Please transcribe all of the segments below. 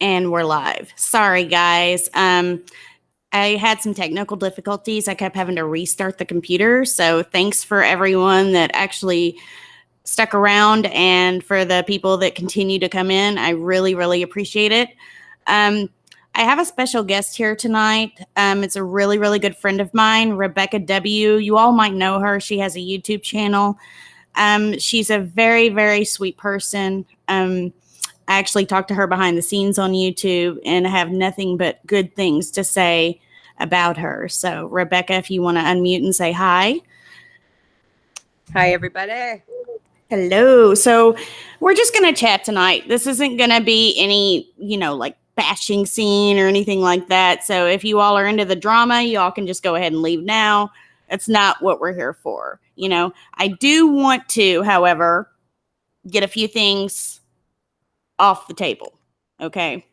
And we're live. Sorry, guys. I had some technical difficulties. I kept having to restart the computer. So thanks for everyone that actually stuck around and for the people that continue to come in. I really, really appreciate it. I have a special guest here tonight. It's a really, really good friend of mine, Rebecca W. You all might know her. She has a YouTube channel. She's a very, very sweet person. I actually talked to her behind the scenes on YouTube and have nothing but good things to say about her. So, Rebecca, if you want to unmute and say hi. Hi, everybody. Hello. So, we're just going to chat tonight. This isn't going to be any, like bashing scene or anything like that. So, if you all are into the drama, y'all can just go ahead and leave now. That's not what we're here for. I do want to, however, get a few things off the table. Okay.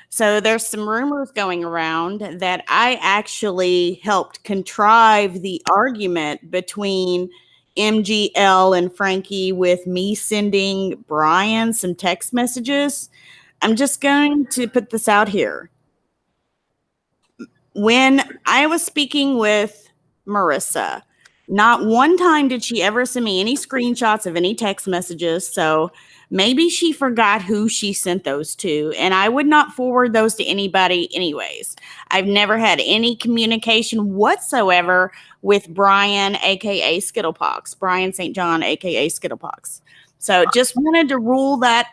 So there's some rumors going around that I actually helped contrive the argument between MGL and Frankie with me sending Brian some text messages. I'm just going to put this out here. When I was speaking with Marissa, not one time did she ever send me any screenshots of any text messages. So maybe she forgot who she sent those to, and I would not forward those to anybody anyways. I've never had any communication whatsoever with Brian, aka Skittlepox, Brian St. John, aka Skittlepox. So just wanted to rule that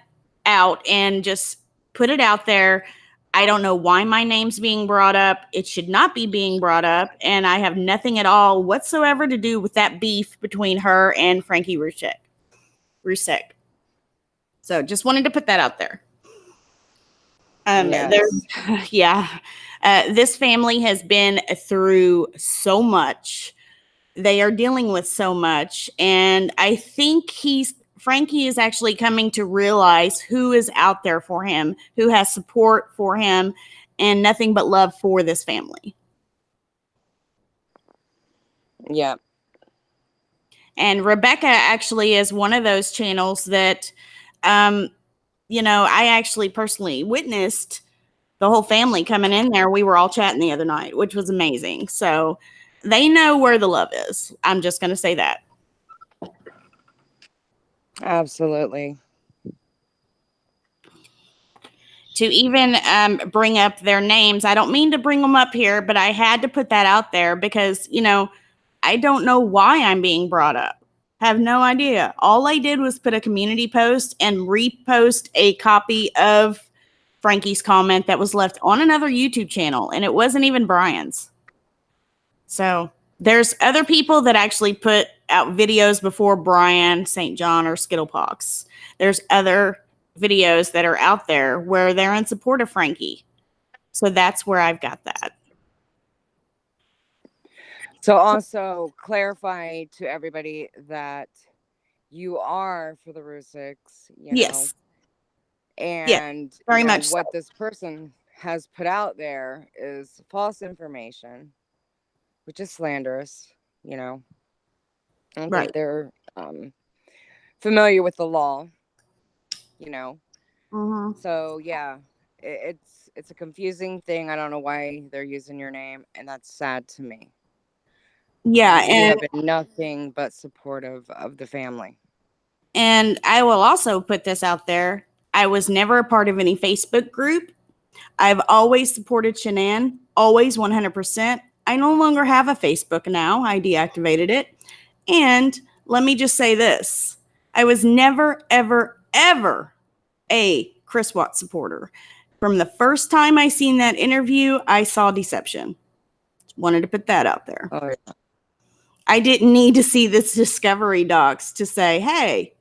out and just put it out there. I don't know why my name's being brought up. It should not be being brought up. And I have nothing at all whatsoever to do with that beef between her and Frankie Rusek. So just wanted to put that out there. Yes. This family has been through so much. They are dealing with so much. And I think Frankie is actually coming to realize who is out there for him, who has support for him, and nothing but love for this family. Yeah. And Rebecca actually is one of those channels that, I actually personally witnessed the whole family coming in there. We were all chatting the other night, which was amazing. So they know where the love is. I'm just going to say that. Absolutely. To even bring up their names, I don't mean to bring them up here, but I had to put that out there because, I don't know why I'm being brought up. Have no idea. All I did was put a community post and repost a copy of Frankie's comment that was left on another YouTube channel, and it wasn't even Brian's. So there's other people that actually put out videos before Brian, St. John, or Skittlepox. There's other videos that are out there where they're in support of Frankie. So that's where I've got that. So also clarify to everybody that you are for the Ruseks, Yes. And very much what so. this person has put out there is false information, which is slanderous, I don't think they're familiar with the law, Mm-hmm. So yeah, it's a confusing thing. I don't know why they're using your name, and that's sad to me. Yeah, you have been nothing but supportive of the family. And I will also put this out there. I was never a part of any Facebook group. I've always supported Shanann, always 100%. I no longer have a Facebook now. I deactivated it. And let me just say this. I was never, ever, ever a Chris Watts supporter. From the first time I seen that interview, I saw deception. Wanted to put that out there. Oh, yeah. I didn't need to see this Discovery docs to say, hey,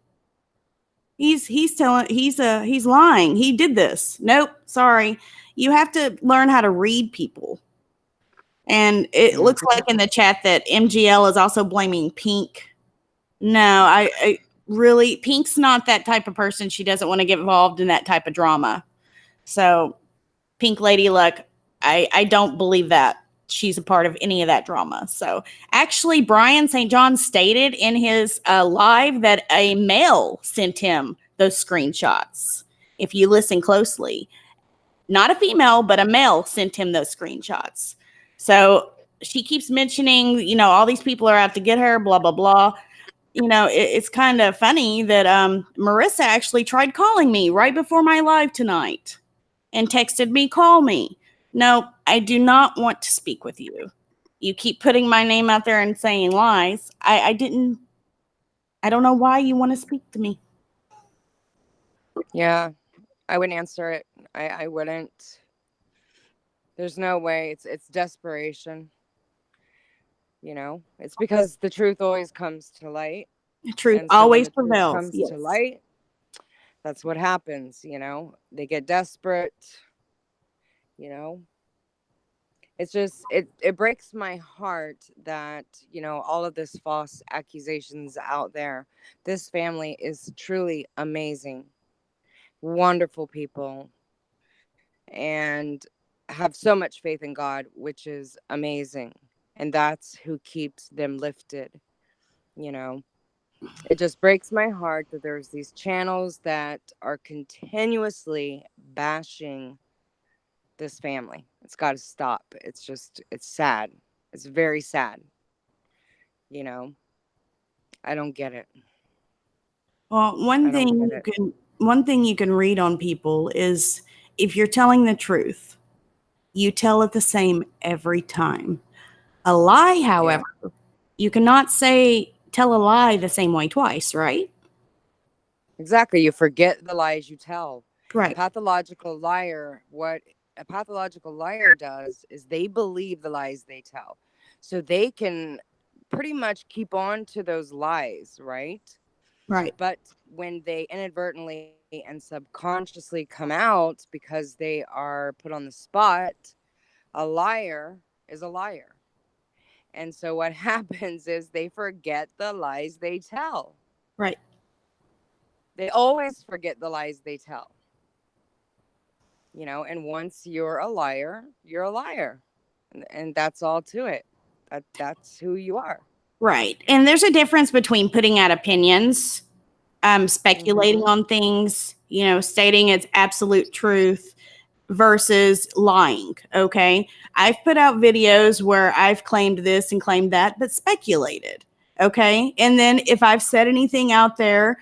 he's lying. He did this. Nope, sorry. You have to learn how to read people. And it looks like in the chat that MGL is also blaming Pink. No, I really, Pink's not that type of person. She doesn't want to get involved in that type of drama. So, Pink Lady Luck, I don't believe that she's a part of any of that drama. So, actually, Brian St. John stated in his live that a male sent him those screenshots. If you listen closely, not a female, but a male sent him those screenshots. So she keeps mentioning, all these people are out to get her, blah, blah, blah. It's kind of funny that Marissa actually tried calling me right before my live tonight and texted me, call me. No, I do not want to speak with you. You keep putting my name out there and saying lies. I don't know why you want to speak to me. Yeah, I wouldn't answer it. I wouldn't. There's no way. It's desperation. It's because the truth always comes to light. Truth And so when always the truth prevails. comes Yes. to light, that's what happens. They get desperate. It's just it breaks my heart that all of this false accusations out there. This family is truly amazing, wonderful people, and have so much faith in God, which is amazing. And that's who keeps them lifted. It just breaks my heart that there's these channels that are continuously bashing this family. It's got to stop. It's sad. It's very sad. I don't get it. Well, one thing you can read on people is if you're telling the truth, you tell it the same every time. A lie, however, you cannot tell a lie the same way twice, right? Exactly. You forget the lies you tell. Right. Pathological liar, what a pathological liar does is they believe the lies they tell. So they can pretty much keep on to those lies, right? Right. But when they inadvertently and subconsciously come out because they are put on the spot, a liar is a liar. And so what happens is they forget the lies they tell. Right. They always forget the lies they tell. And once you're a liar, you're a liar. And that's all to it. That's who you are. Right. And there's a difference between putting out opinions, speculating on things, stating its absolute truth versus lying. Okay. I've put out videos where I've claimed this and claimed that, but speculated. Okay. And then if I've said anything out there,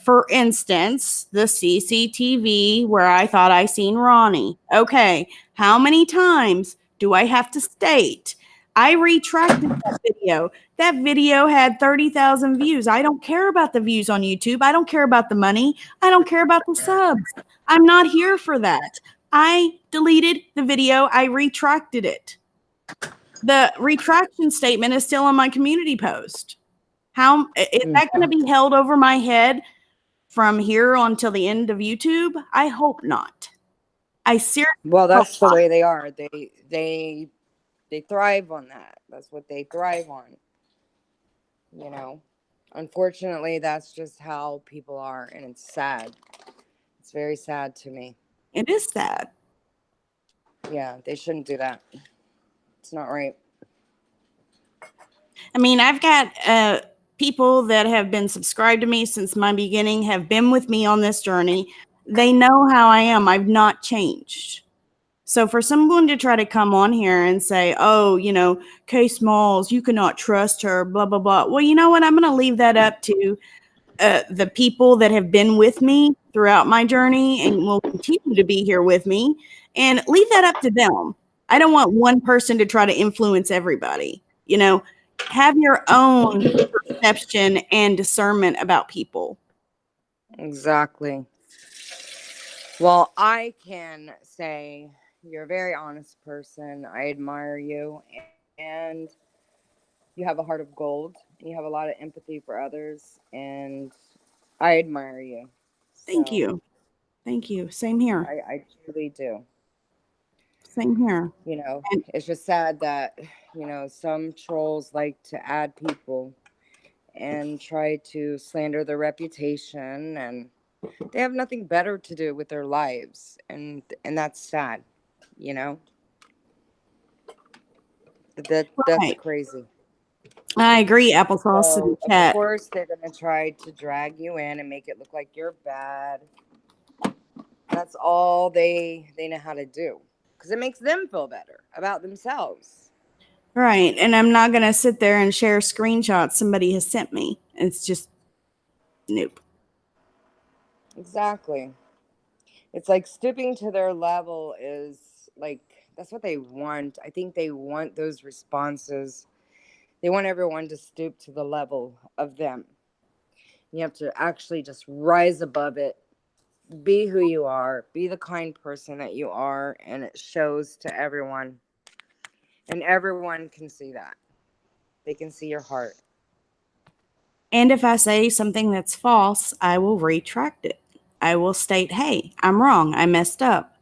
for instance, the CCTV where I thought I seen Ronnie. Okay. How many times do I have to state? I retracted that video. That video had 30,000 views. I don't care about the views on YouTube. I don't care about the money. I don't care about the subs. I'm not here for that. I deleted the video. I retracted it. The retraction statement is still on my community post. How is that going to be held over my head from here until the end of YouTube? I hope not. I seriously. Well, that's the way they are. They thrive on that. That's what they thrive on. Unfortunately, that's just how people are, and it's sad. It's very sad to me. It is sad. Yeah, they shouldn't do that. It's not right. I mean, I've got people that have been subscribed to me since my beginning, have been with me on this journey. They know how I am. I've not changed. So for someone to try to come on here and say, oh, Kay Smalls, you cannot trust her, blah, blah, blah. Well, you know what? I'm going to leave that up to the people that have been with me throughout my journey and will continue to be here with me, and leave that up to them. I don't want one person to try to influence everybody. Have your own perception and discernment about people. Exactly. Well, I can say you're a very honest person. I admire you, and you have a heart of gold, and you have a lot of empathy for others, and I admire you. Thank you. Thank you. Same here. I truly do. Same here. It's just sad that, some trolls like to add people and try to slander their reputation, and they have nothing better to do with their lives, and that's sad. That's crazy. I agree. Applesauce in the chat. Of course, they're gonna try to drag you in and make it look like you're bad. That's all they know how to do, because it makes them feel better about themselves. Right. And I'm not going to sit there and share screenshots somebody has sent me. It's just, nope. Exactly. It's like stooping to their level is like, that's what they want. I think they want those responses. They want everyone to stoop to the level of them. You have to actually just rise above it. Be who you are. Be the kind person that you are. And it shows to everyone. And everyone can see that. They can see your heart. And if I say something that's false, I will retract it. I will state, hey, I'm wrong. I messed up.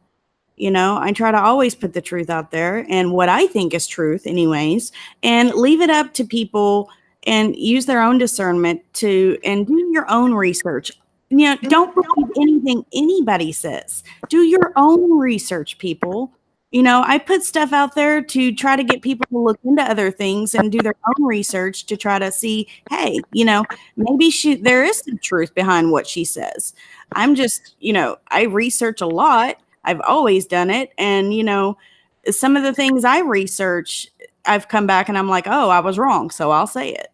I try to always put the truth out there and what I think is truth, anyways, and leave it up to people and use their own discernment and do your own research. Don't believe anything anybody says. Do your own research, people. I put stuff out there to try to get people to look into other things and do their own research to try to see, hey, maybe there is some truth behind what she says. I'm just, I research a lot. I've always done it. And, some of the things I research, I've come back and I'm like, oh, I was wrong. So I'll say it.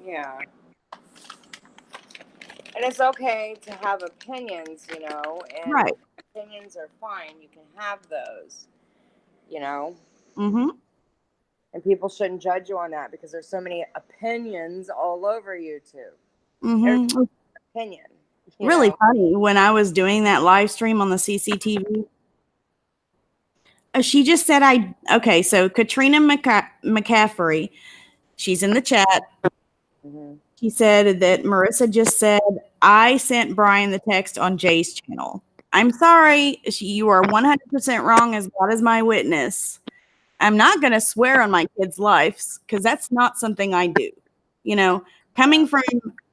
Yeah. And it's okay to have opinions, and Right. opinions are fine. You can have those, Mm-hmm. and people shouldn't judge you on that, because there's so many opinions all over YouTube. Every Mm-hmm. opinion, Really funny when I was doing that live stream on the CCTV. She just said, okay, so Katrina McCaffrey, she's in the chat. Mm-hmm. She said that Marissa just said, I sent Brian the text on Jay's channel. I'm sorry. You are 100% wrong, as God is my witness. I'm not going to swear on my kids' lives because that's not something I do. Coming from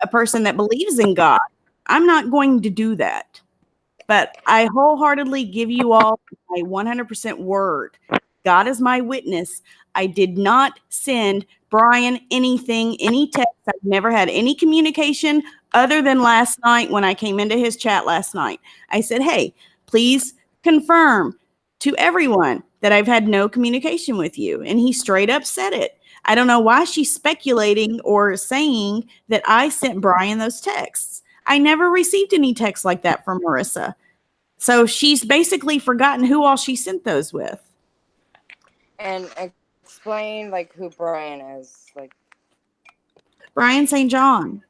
a person that believes in God, I'm not going to do that. But I wholeheartedly give you all my 100% word. God is my witness. I did not send Brian anything, any text. I've never had any communication other than last night when I came into his chat last night. I said, hey, please confirm to everyone that I've had no communication with you. And he straight up said it. I don't know why she's speculating or saying that I sent Brian those texts. I never received any texts like that from Marissa. So she's basically forgotten who all she sent those with. And explain who Brian is. Brian St. John,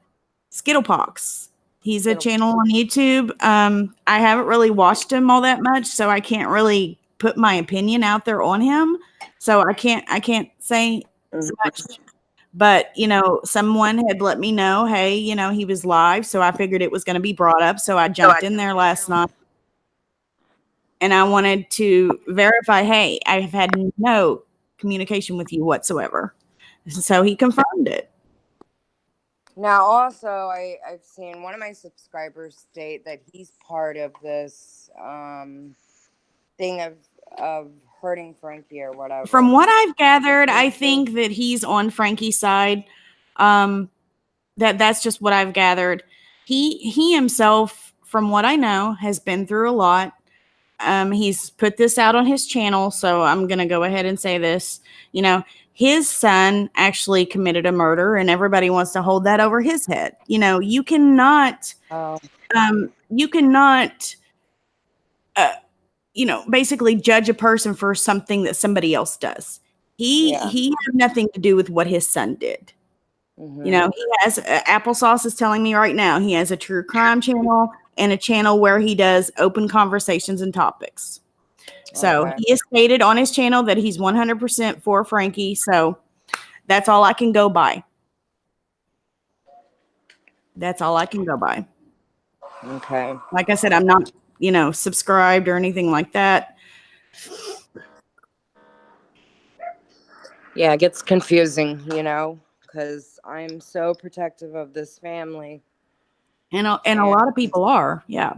Skittlepox. He's a channel on YouTube. I haven't really watched him all that much, so I can't really put my opinion out there on him. So I can't say much. But, someone had let me know, hey, he was live. So I figured it was going to be brought up. So I jumped in there last night. And I wanted to verify, hey, I've had no communication with you whatsoever. So he confirmed it. Now, also, I've seen one of my subscribers state that he's part of this thing of hurting Frankie or whatever. From what I've gathered, I think that he's on Frankie's side. That's just what I've gathered. He himself, from what I know, has been through a lot. He's put this out on his channel, so I'm going to go ahead and say this. His son actually committed a murder, and everybody wants to hold that over his head. You cannot, basically judge a person for something that somebody else does. He had nothing to do with what his son did. Mm-hmm. He has Applesauce is telling me right now he has a true crime channel and a channel where he does open conversations and topics. So he has stated on his channel that he's 100% for Frankie. So that's all I can go by. That's all I can go by. Okay. Like I said, I'm not, subscribed or anything like that. Yeah, it gets confusing, because I'm so protective of this family. And a lot of people are. Yeah.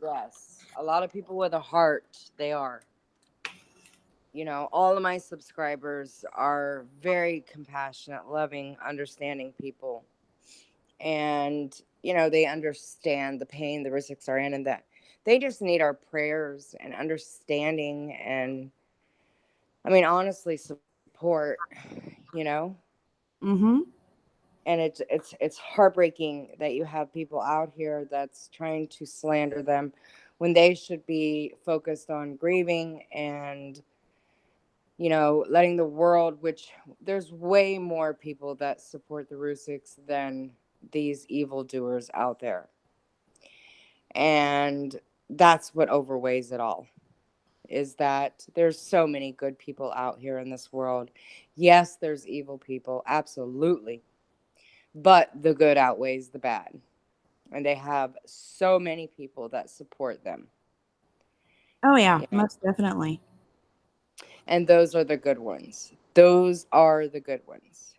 Yes. A lot of people with a heart, they are. All of my subscribers are very compassionate, loving, understanding people. And they understand the pain the Rusiks are in, and that they just need our prayers and understanding, and honestly, support, you know. Mm-hmm. And it's heartbreaking that you have people out here that's trying to slander them when they should be focused on grieving and letting the world, which there's way more people that support the Rusiks than these evildoers out there. And that's what overweighs it all, is that there's so many good people out here in this world. Yes, there's evil people, absolutely. But the good outweighs the bad. And they have so many people that support them. Oh, yeah, most definitely. And those are the good ones. Those are the good ones,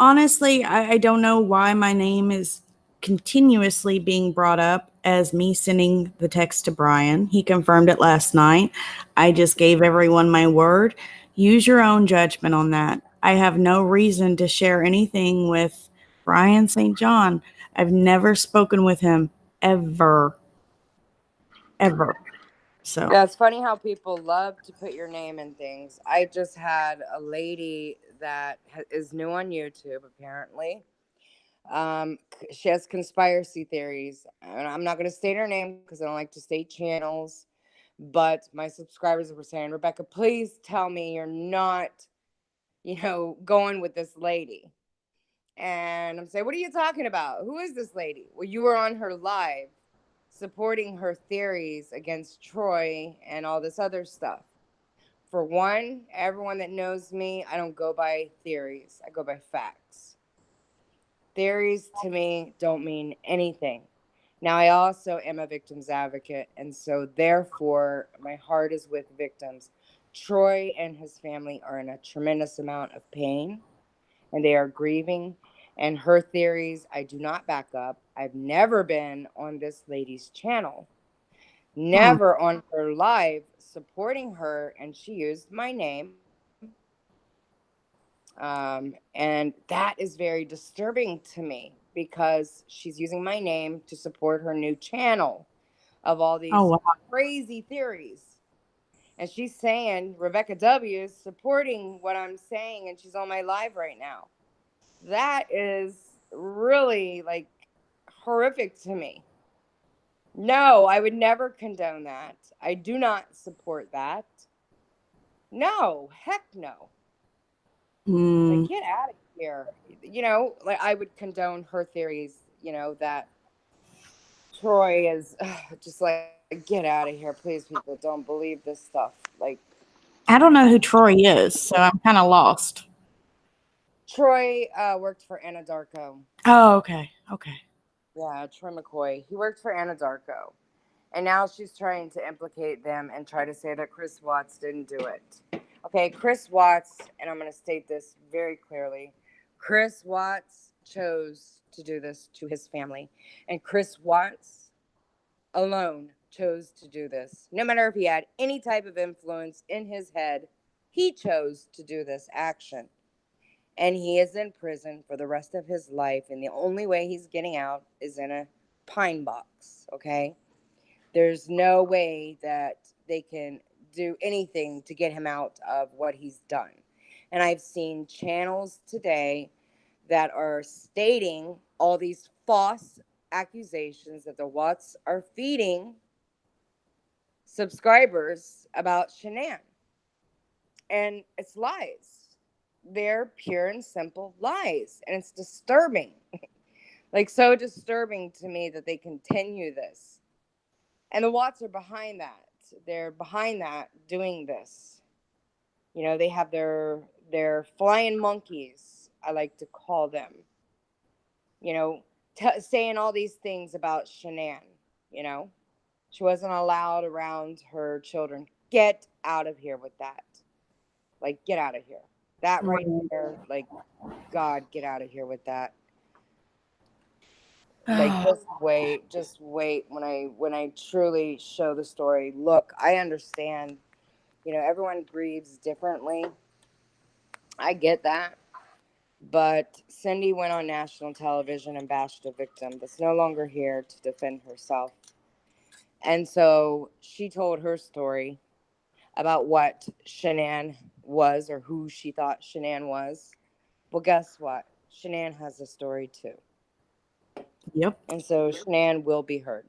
Honestly, I don't know why my name is continuously being brought up as me sending the text to Brian. He confirmed it last night. I just gave everyone my word. Use your own judgment on that. I have no reason to share anything with Brian St. John. I've never spoken with him ever. Ever. So, yeah, it's funny how people love to put your name in things. I just had a lady that is new on YouTube, apparently. She has conspiracy theories, and I'm not going to state her name because I don't like to state channels. But my subscribers were saying, Rebecca, please tell me you're not, going with this lady. And I'm saying, what are you talking about? Who is this lady? Well, you were on her live supporting her theories against Troy and all this other stuff. For one, everyone that knows me, I don't go by theories. I go by facts. Theories to me don't mean anything. Now, I also am a victim's advocate, and so therefore, my heart is with victims. Troy and his family are in a tremendous amount of pain, and they are grieving. And her theories, I do not back up. I've never been on this lady's channel, never on her live supporting her, and she used my name. And that is very disturbing to me because she's using my name to support her new channel of all oh, these wow. crazy theories. And she's saying Rebecca W is supporting what I'm saying, and she's on my live right now. That is really like horrific to me. No, I would never condone that. I do not support that. No, heck no. Like, get out of here. Like, I would condone her theories, that Troy is just like, get out of here. Please, people, don't believe this stuff. Like, I don't know who Troy is, so I'm kind of lost. Troy worked for Anadarko. Oh, okay. Okay. Yeah, Troy McCoy. He worked for Anadarko. And now she's trying to implicate them and try to say that Chris Watts didn't do it. Okay, Chris Watts, and I'm going to state this very clearly, Chris Watts chose to do this to his family. And Chris Watts alone chose to do this. No matter if he had any type of influence in his head, he chose to do this action. And he is in prison for the rest of his life. And the only way he's getting out is in a pine box, okay? There's no way that they can do anything to get him out of what he's done. And I've seen channels today that are stating all these false accusations that the Watts are feeding subscribers about Shanann. And it's lies. They're pure and simple lies. And it's disturbing. Like, so disturbing to me that they continue this. And the Watts are behind that. They're behind that, doing this. They have their flying monkeys, I like to call them. Saying all these things about Shanann. She wasn't allowed around her children. Get out of here with that. Like, get out of here. That right there, like, God, get out of here with that. Like, just wait when I truly show the story. Look, I understand, everyone grieves differently. I get that. But Cindy went on national television and bashed a victim that's no longer here to defend herself. And so she told her story about what Shanann was, or who she thought Shanann was. Well, guess what? Shanann has a story too. Yep. And so Shanann will be heard.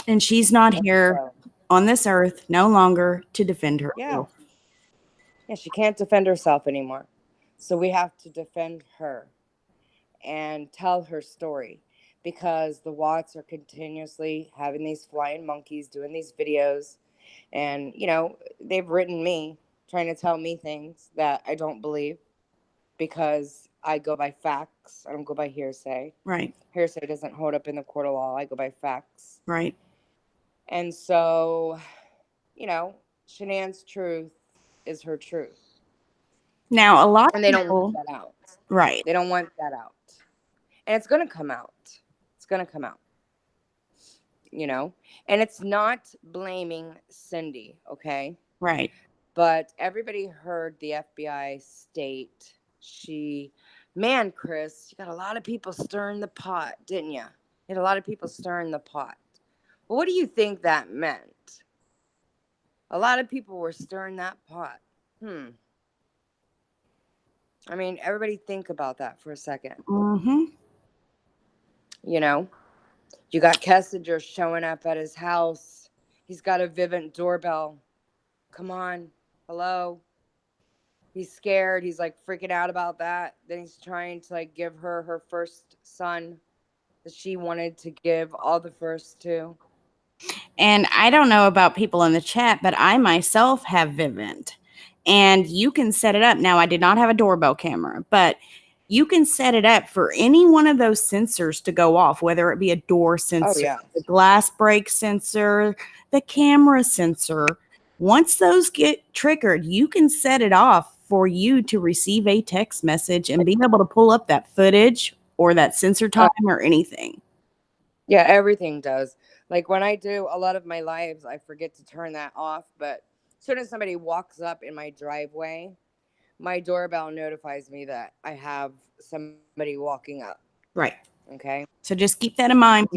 And she's not here on this earth no longer to defend herself. Yeah, she can't defend herself anymore. So we have to defend her and tell her story, because the Watts are continuously having these flying monkeys doing these videos. And, you know, they've written me trying to tell me things that I don't believe, because I go by facts. I don't go by hearsay. Right. Hearsay doesn't hold up in the court of law. I go by facts. Right. And so, you know, Shanann's truth is her truth. Now, a lot and they don't want that out. Right. They don't want that out. And it's going to come out. It's going to come out. You know? And it's not blaming Cindy, okay? Right. But everybody heard the FBI state man, Chris, you got a lot of people stirring the pot, didn't you? You had a lot of people stirring the pot. Well, what do you think that meant? A lot of people were stirring that pot. I mean, everybody think about that for a second. Mm-hmm. You know, you got Kessinger showing up at his house. He's got a Vivint doorbell. Come on. Hello. He's scared. He's like freaking out about that. Then he's trying to like give her her first son that she wanted to give all the first to. And I don't know about people in the chat, but I myself have Vivint. And you can set it up. Now, I did not have a doorbell camera, but you can set it up for any one of those sensors to go off, whether it be a door sensor, the glass break sensor, the camera sensor. Once those get triggered, you can set it off for you to receive a text message and be able to pull up that footage or that sensor time or anything. Yeah, everything does. Like when I do a lot of my lives, I forget to turn that off. But as soon as somebody walks up in my driveway, my doorbell notifies me that I have somebody walking up. Right. Okay. So just keep that in mind.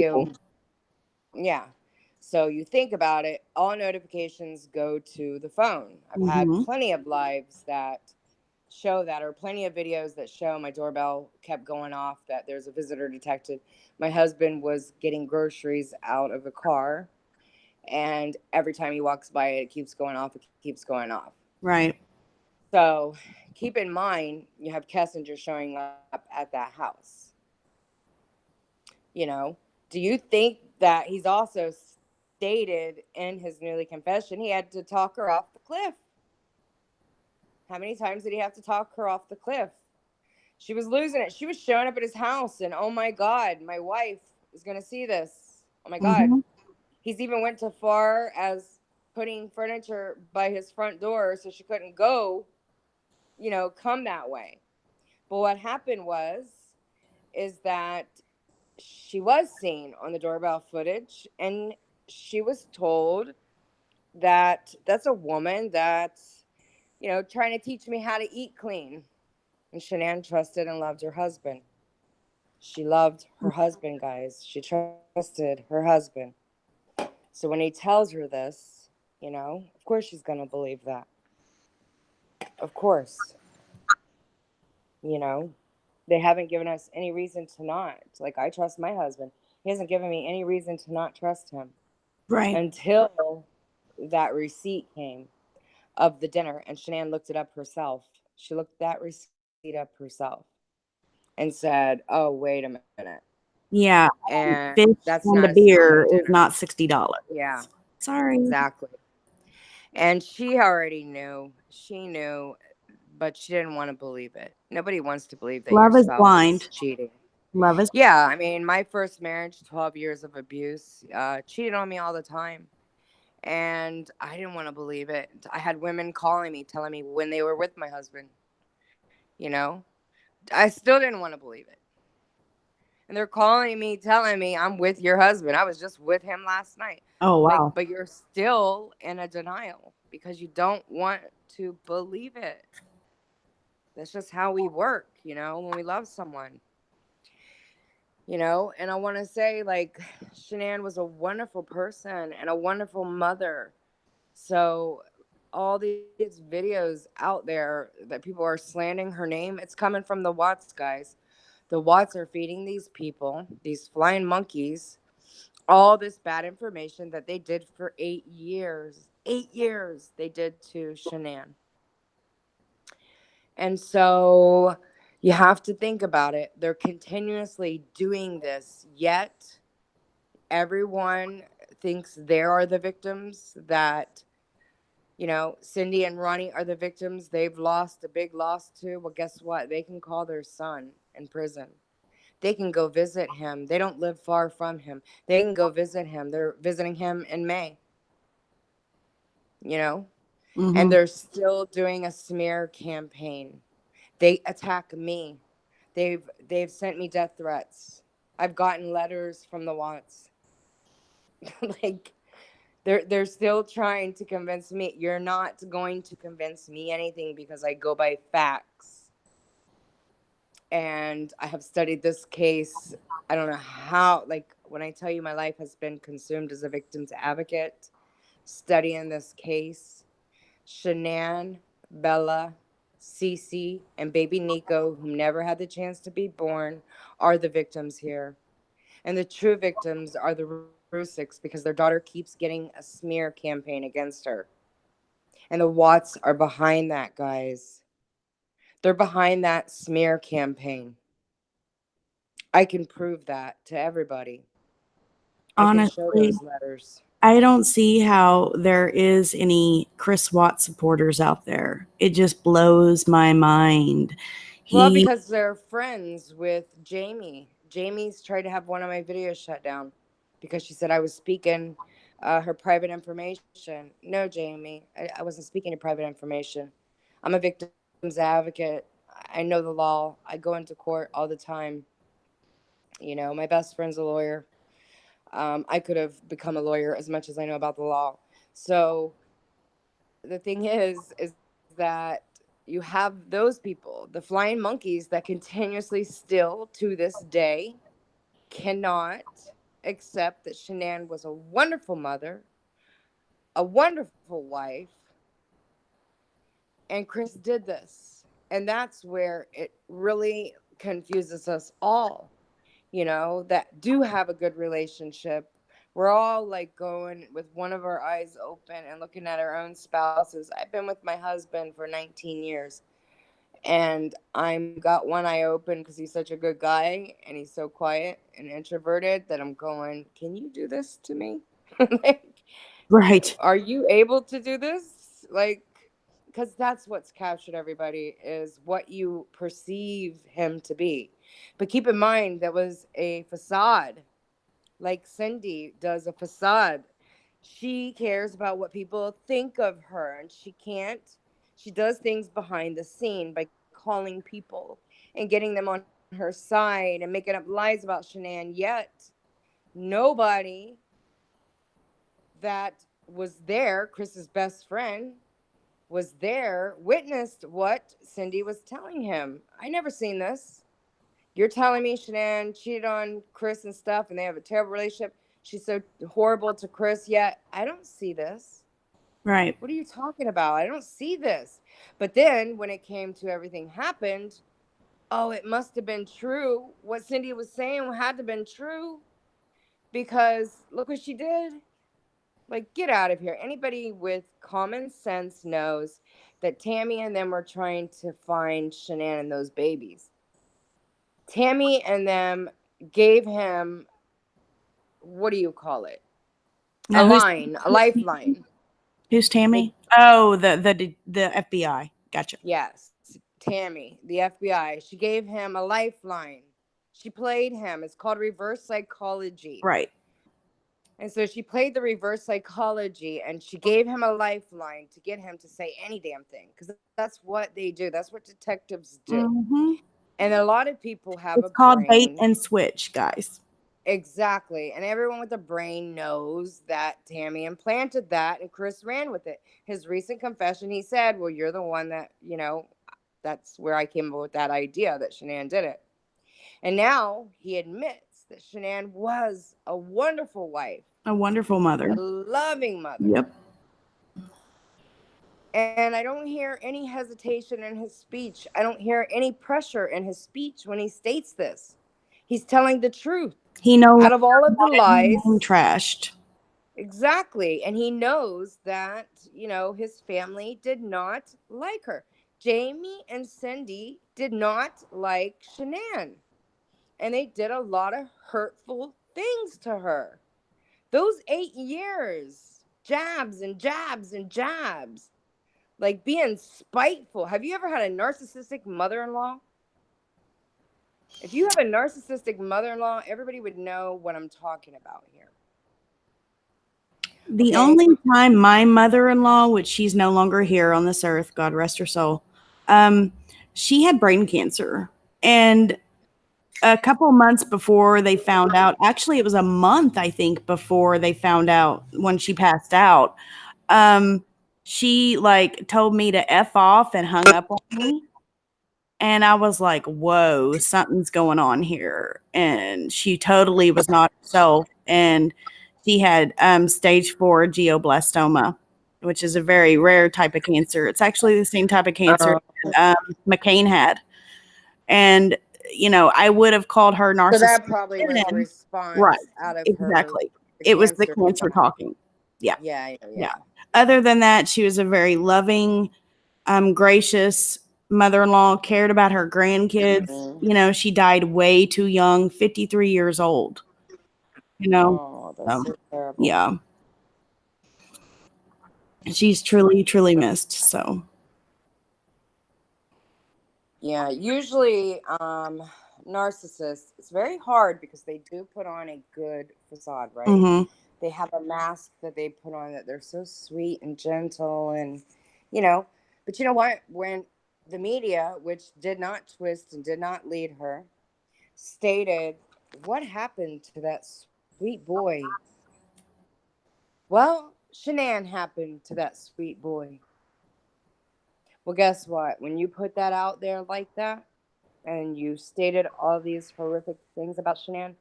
Yeah. So you think about it, all notifications go to the phone. I've had plenty of lives that show that, or plenty of videos that show my doorbell kept going off, that there's a visitor detected. My husband was getting groceries out of a car, and every time he walks by it, it keeps going off. It keeps going off. Right. So keep in mind, you have Kessinger showing up at that house. You know, do you think that he's also stated in his newly confession he had to talk her off the cliff? How many times did he have to talk her off the cliff? She was losing it. She was showing up at his house, and oh my God, my wife is going to see this. Oh my God. He's even went so far as putting furniture by his front door so she couldn't go, you know, come that way. But what happened is that she was seen on the doorbell footage, and she was told that that's a woman that's, you know, trying to teach me how to eat clean. And Shanann trusted and loved her husband. She loved her husband, guys. She trusted her husband. So when he tells her this, you know, of course she's going to believe that. Of course. You know, they haven't given us any reason to not. Like, I trust my husband. He hasn't given me any reason to not trust him. Right. Until that receipt came of the dinner, and Shanann looked it up herself. She looked that receipt up herself and said, "Oh, wait a minute." Yeah. And fish that's and not a beer dinner. is not $60. Yeah. Sorry. Exactly. And she already knew. She knew, but she didn't want to believe it. Nobody wants to believe that Love your is spouse blind. is cheating. Love is Yeah, I mean, my first marriage, 12 years of abuse, cheated on me all the time. And I didn't want to believe it. I had women calling me, telling me when they were with my husband. You know, I still didn't want to believe it. And they're calling me, telling me I'm with your husband. I was just with him last night. Oh, wow. Like, but you're still in a denial because you don't want to believe it. That's just how we work, when we love someone. And I want to say, like, Shanann was a wonderful person and a wonderful mother. So all these videos out there that people are slandering her name, it's coming from the Watts guys. The Watts are feeding these people, these flying monkeys, all this bad information that they did for 8 years. 8 years they did to Shanann. And so you have to think about it. They're continuously doing this, yet everyone thinks they are the victims, that, Cindy and Ronnie are the victims. They've lost a big loss too. Well, guess what? They can call their son in prison. They can go visit him. They don't live far from him. They can go visit him. They're visiting him in May, and they're still doing a smear campaign. They attack me. They've sent me death threats. I've gotten letters from the Watts. Like, they're still trying to convince me. You're not going to convince me anything, because I go by facts. And I have studied this case. I don't know how, like, when I tell you my life has been consumed as a victim's advocate, studying this case. Shanann, Bella, Cece, and baby Nico, who never had the chance to be born, are the victims here. And the true victims are the Rusiks, because their daughter keeps getting a smear campaign against her. And the Watts are behind that, guys. They're behind that smear campaign. I can prove that to everybody. I can show Honestly, those letters. I don't see how there is any Chris Watts supporters out there. It just blows my mind. Well, He because they're friends with Jamie. Jamie's tried to have one of my videos shut down because she said I was speaking her private information. No, Jamie, I wasn't speaking to private information. I'm a victim's advocate. I know the law. I go into court all the time. My best friend's a lawyer. I could have become a lawyer as much as I know about the law. So the thing is that you have those people, the flying monkeys, that continuously still to this day cannot accept that Shanann was a wonderful mother, a wonderful wife, and Chris did this. And that's where it really confuses us all, that do have a good relationship. We're all like going with one of our eyes open and looking at our own spouses. I've been with my husband for 19 years, and I'm got one eye open because he's such a good guy and he's so quiet and introverted that I'm going, can you do this to me? Like, right. are you able to do this? Like, because that's what's captured everybody, is what you perceive him to be. But keep in mind, that was a facade. Like Cindy does a facade. She cares about what people think of her, and she does things behind the scene by calling people and getting them on her side and making up lies about Shanann. Yet nobody that was there, Chris's best friend, was there, witnessed what Cindy was telling him. I never seen this. You're telling me Shanann cheated on Chris and stuff, and they have a terrible relationship. She's so horrible to Chris, yet I don't see this. Right. What are you talking about? I don't see this. But then when it came to everything happened, oh, it must have been true. What Cindy was saying had to have been true, because look what she did. Like, get out of here. Anybody with common sense knows that Tammy and them were trying to find Shanann and those babies. Tammy and them gave him, what do you call it? Now, A lifeline. who's Tammy? They, Oh, the FBI. Gotcha. yes, Tammy, the FBI. She gave him a lifeline. She played him. It's called reverse psychology. Right. And so she played the reverse psychology, and she gave him a lifeline to get him to say any damn thing, because that's what they do. That's what detectives do. Mm-hmm. And a lot of people have a It's called bait brain. and switch, guys. Exactly. And everyone with a brain knows that Tammy implanted that, and Chris ran with it. His recent confession, he said, well, you're the one that, That's where I came up with that idea that Shanann did it. And now he admits that Shanann was a wonderful wife, a wonderful mother, a loving mother. Yep. And I don't hear any hesitation in his speech. I don't hear any pressure in his speech when he states this. He's telling the truth. He knows out of all of the lies, trashed. Exactly. And he knows that, his family did not like her. Jamie and Cindy did not like Shanann. And they did a lot of hurtful things to her. Those 8 years, jabs and jabs and jabs, like being spiteful. Have you ever had a narcissistic mother-in-law? If you have a narcissistic mother-in-law, everybody would know what I'm talking about here. The only time my mother-in-law, which she's no longer here on this earth, God rest her soul, she had brain cancer. And a couple of months before they found out, actually it was a month, I think, before they found out when she passed out, she like told me to F off and hung up on me. And I was like, whoa, something's going on here. And she totally was not herself. And she had stage 4 glioblastoma, which is a very rare type of cancer. It's actually the same type of cancer McCain had. And, I would have called her narcissistic. So that probably was a response out of exactly. her. It was the cancer talking. Yeah. Yeah. Other than that, she was a very loving, gracious mother-in-law, cared about her grandkids. Mm-hmm. She died way too young, 53 years old. Oh, that's so terrible. Yeah. She's truly, truly missed. So. Yeah, usually narcissists, it's very hard because they do put on a good facade, right? Mm-hmm. They have a mask that they put on that they're so sweet and gentle and, but you know what? When the media, which did not twist and did not lead her, stated, what happened to that sweet boy? Well, Shanann happened to that sweet boy. Well, guess what? When you put that out there like that, and you stated all these horrific things about Shanann,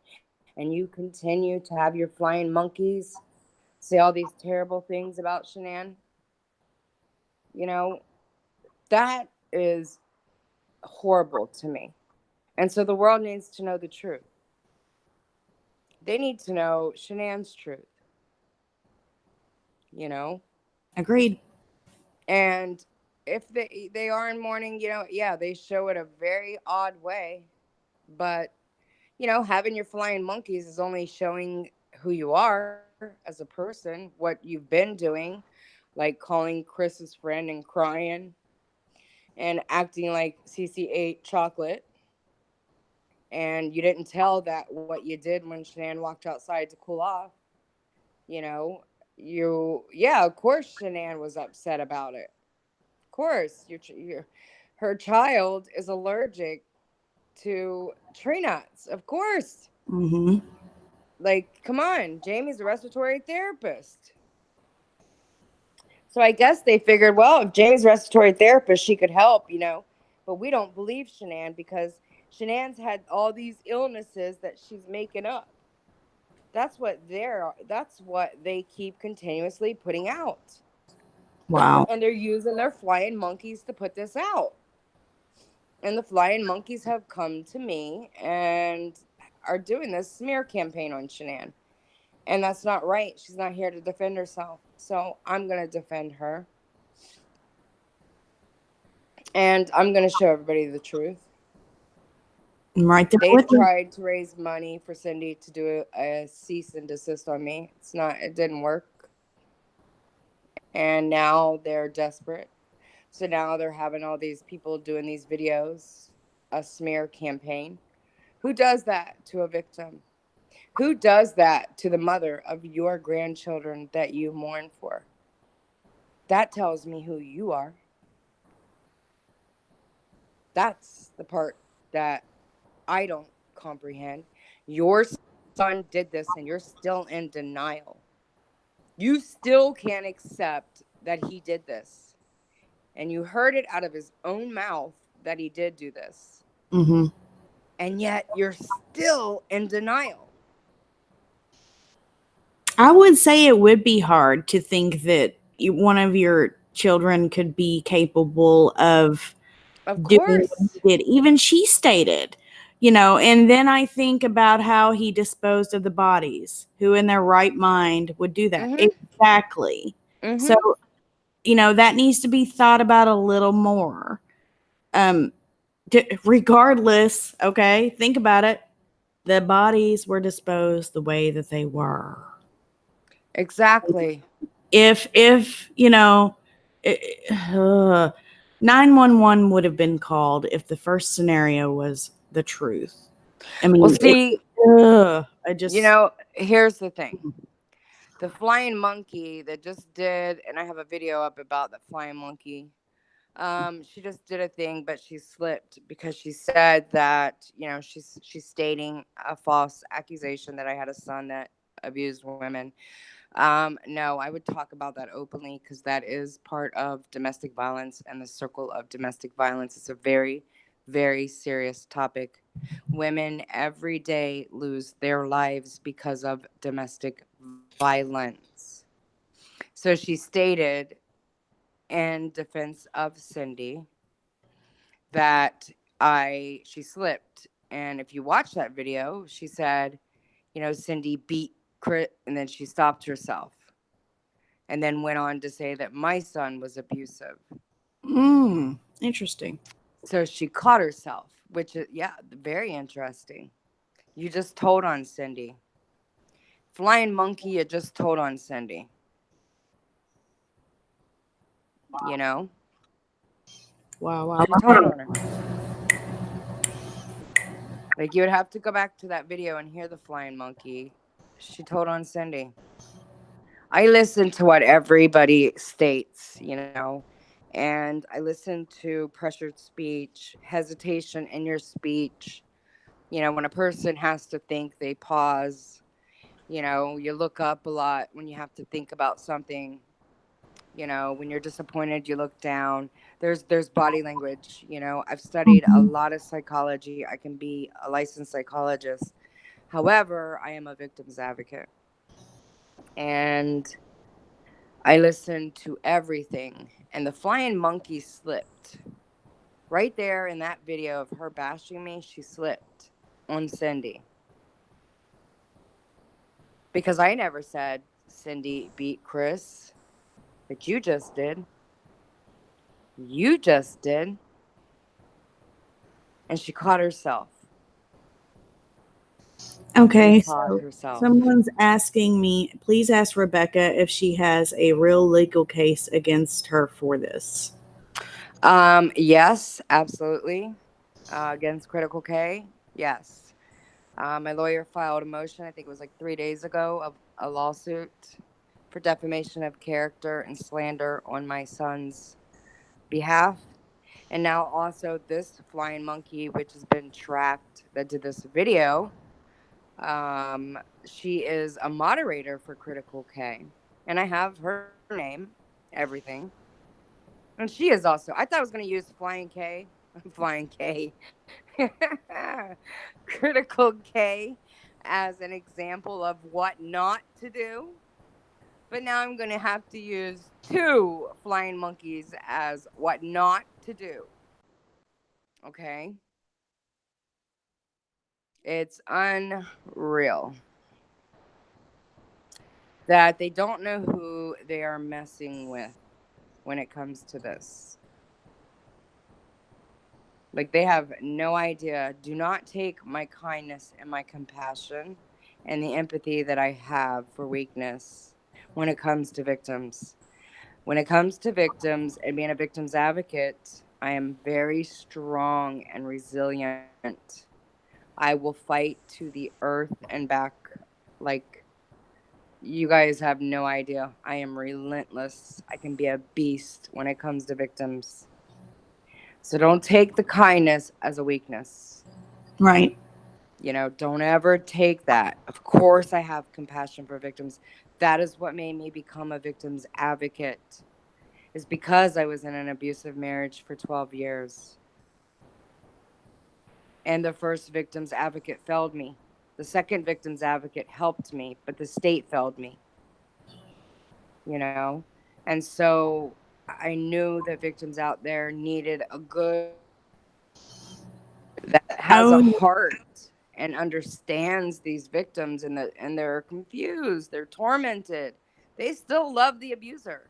and you continue to have your flying monkeys say all these terrible things about Shanann, that is horrible to me. And so the world needs to know the truth. They need to know Shanann's truth. Agreed. And if they are in mourning, they show it a very odd way. But, having your flying monkeys is only showing who you are as a person, what you've been doing, like calling Chris's friend and crying and acting like CC ate chocolate. And you didn't tell that what you did when Shanann walked outside to cool off. Of course Shanann was upset about it. Of course, her child is allergic to tree nuts. Of course. Mm-hmm. Like, come on, Jamie's a respiratory therapist. So I guess they figured, well, if Jamie's a respiratory therapist, she could help, But we don't believe Shanann because Shanann's had all these illnesses that she's making up. That's what they keep continuously putting out. Wow. And they're using their flying monkeys to put this out. And the flying monkeys have come to me and are doing this smear campaign on Shanann. And that's not right. She's not here to defend herself. So I'm going to defend her. And I'm going to show everybody the truth. I'm right there They with you. tried to raise money for Cindy to do a cease and desist on me. It didn't work. And now they're desperate. So now they're having all these people doing these videos, a smear campaign. Who does that to a victim? Who does that to the mother of your grandchildren that you mourn for? That tells me who you are. That's the part that I don't comprehend. Your son did this and you're still in denial. You still can't accept that he did this. And you heard it out of his own mouth that he did do this. Mm-hmm. And yet you're still in denial. I would say it would be hard to think that one of your children could be capable of doing what course. he did. Even she stated, and then I think about how he disposed of the bodies. Who in their right mind would do that? Mm-hmm. Exactly. Mm-hmm. So, that needs to be thought about a little more. Regardless, okay, think about it. The bodies were disposed the way that they were. Exactly. If 911 would have been called if the first scenario was the truth. I mean, Well, see, I just, here's the thing. The flying monkey that just did, and I have a video up about the flying monkey. She just did a thing, but she slipped because she said that, she's stating a false accusation that I had a son that abused women. No, I would talk about that openly because that is part of domestic violence and the circle of domestic violence. It's a very, very serious topic. Women every day lose their lives because of domestic violence. So she stated in defense of Cindy that she slipped. And if you watch that video, she said, Cindy beat Chris, and then she stopped herself. And then went on to say that my son was abusive. Interesting. So she caught herself, which is, very interesting. You just told on Cindy. Flying monkey, you just told on Cindy. Wow. She told on her. Like, you would have to go back to that video and hear the flying monkey. She told on Cindy. I listen to what everybody states, and I listen to pressured speech, hesitation in your speech. When a person has to think, they pause. You look up a lot when you have to think about something. When you're disappointed, you look down. There's body language. I've studied a lot of psychology. I can be a licensed psychologist. However, I am a victim's advocate. And I listened to everything. And the flying monkey slipped. Right there in that video of her bashing me, she slipped on Cindy. Because I never said Cindy beat Chris. But you just did. You just did. And she caught herself. Okay, She caught so herself. someone's asking me, please ask Rebecca if she has a real legal case against her for this. Yes, absolutely. Against Critical K, yes. My lawyer filed a motion, I think it was like 3 days ago, of a lawsuit for defamation of character and slander on my son's behalf. And now also this flying monkey, which has been tracked, that did this video. She is a moderator for Critical K, and I have her name, everything. And she is also. I thought I was going to use Flying K, Flying K, Critical K as an example of what not to do. But now I'm going to have to use two flying monkeys as what not to do. Okay? It's unreal that they don't know who they are messing with when it comes to this. Like, they have no idea. Do not take my kindness and my compassion and the empathy that I have for weakness when it comes to victims. When it comes to victims and being a victim's advocate, I am very strong and resilient. I will fight to the earth and back. Like, you guys have no idea. I am relentless. I can be a beast when it comes to victims. So don't take the kindness as a weakness. Right. Don't ever take that. Of course, I have compassion for victims. That is what made me become a victim's advocate, is because I was in an abusive marriage for 12 years. And the first victim's advocate failed me. The second victim's advocate helped me, but the state failed me. You know? And so I knew that victims out there needed a good that has a heart and understands these victims, and they're confused, they're tormented. They still love the abuser.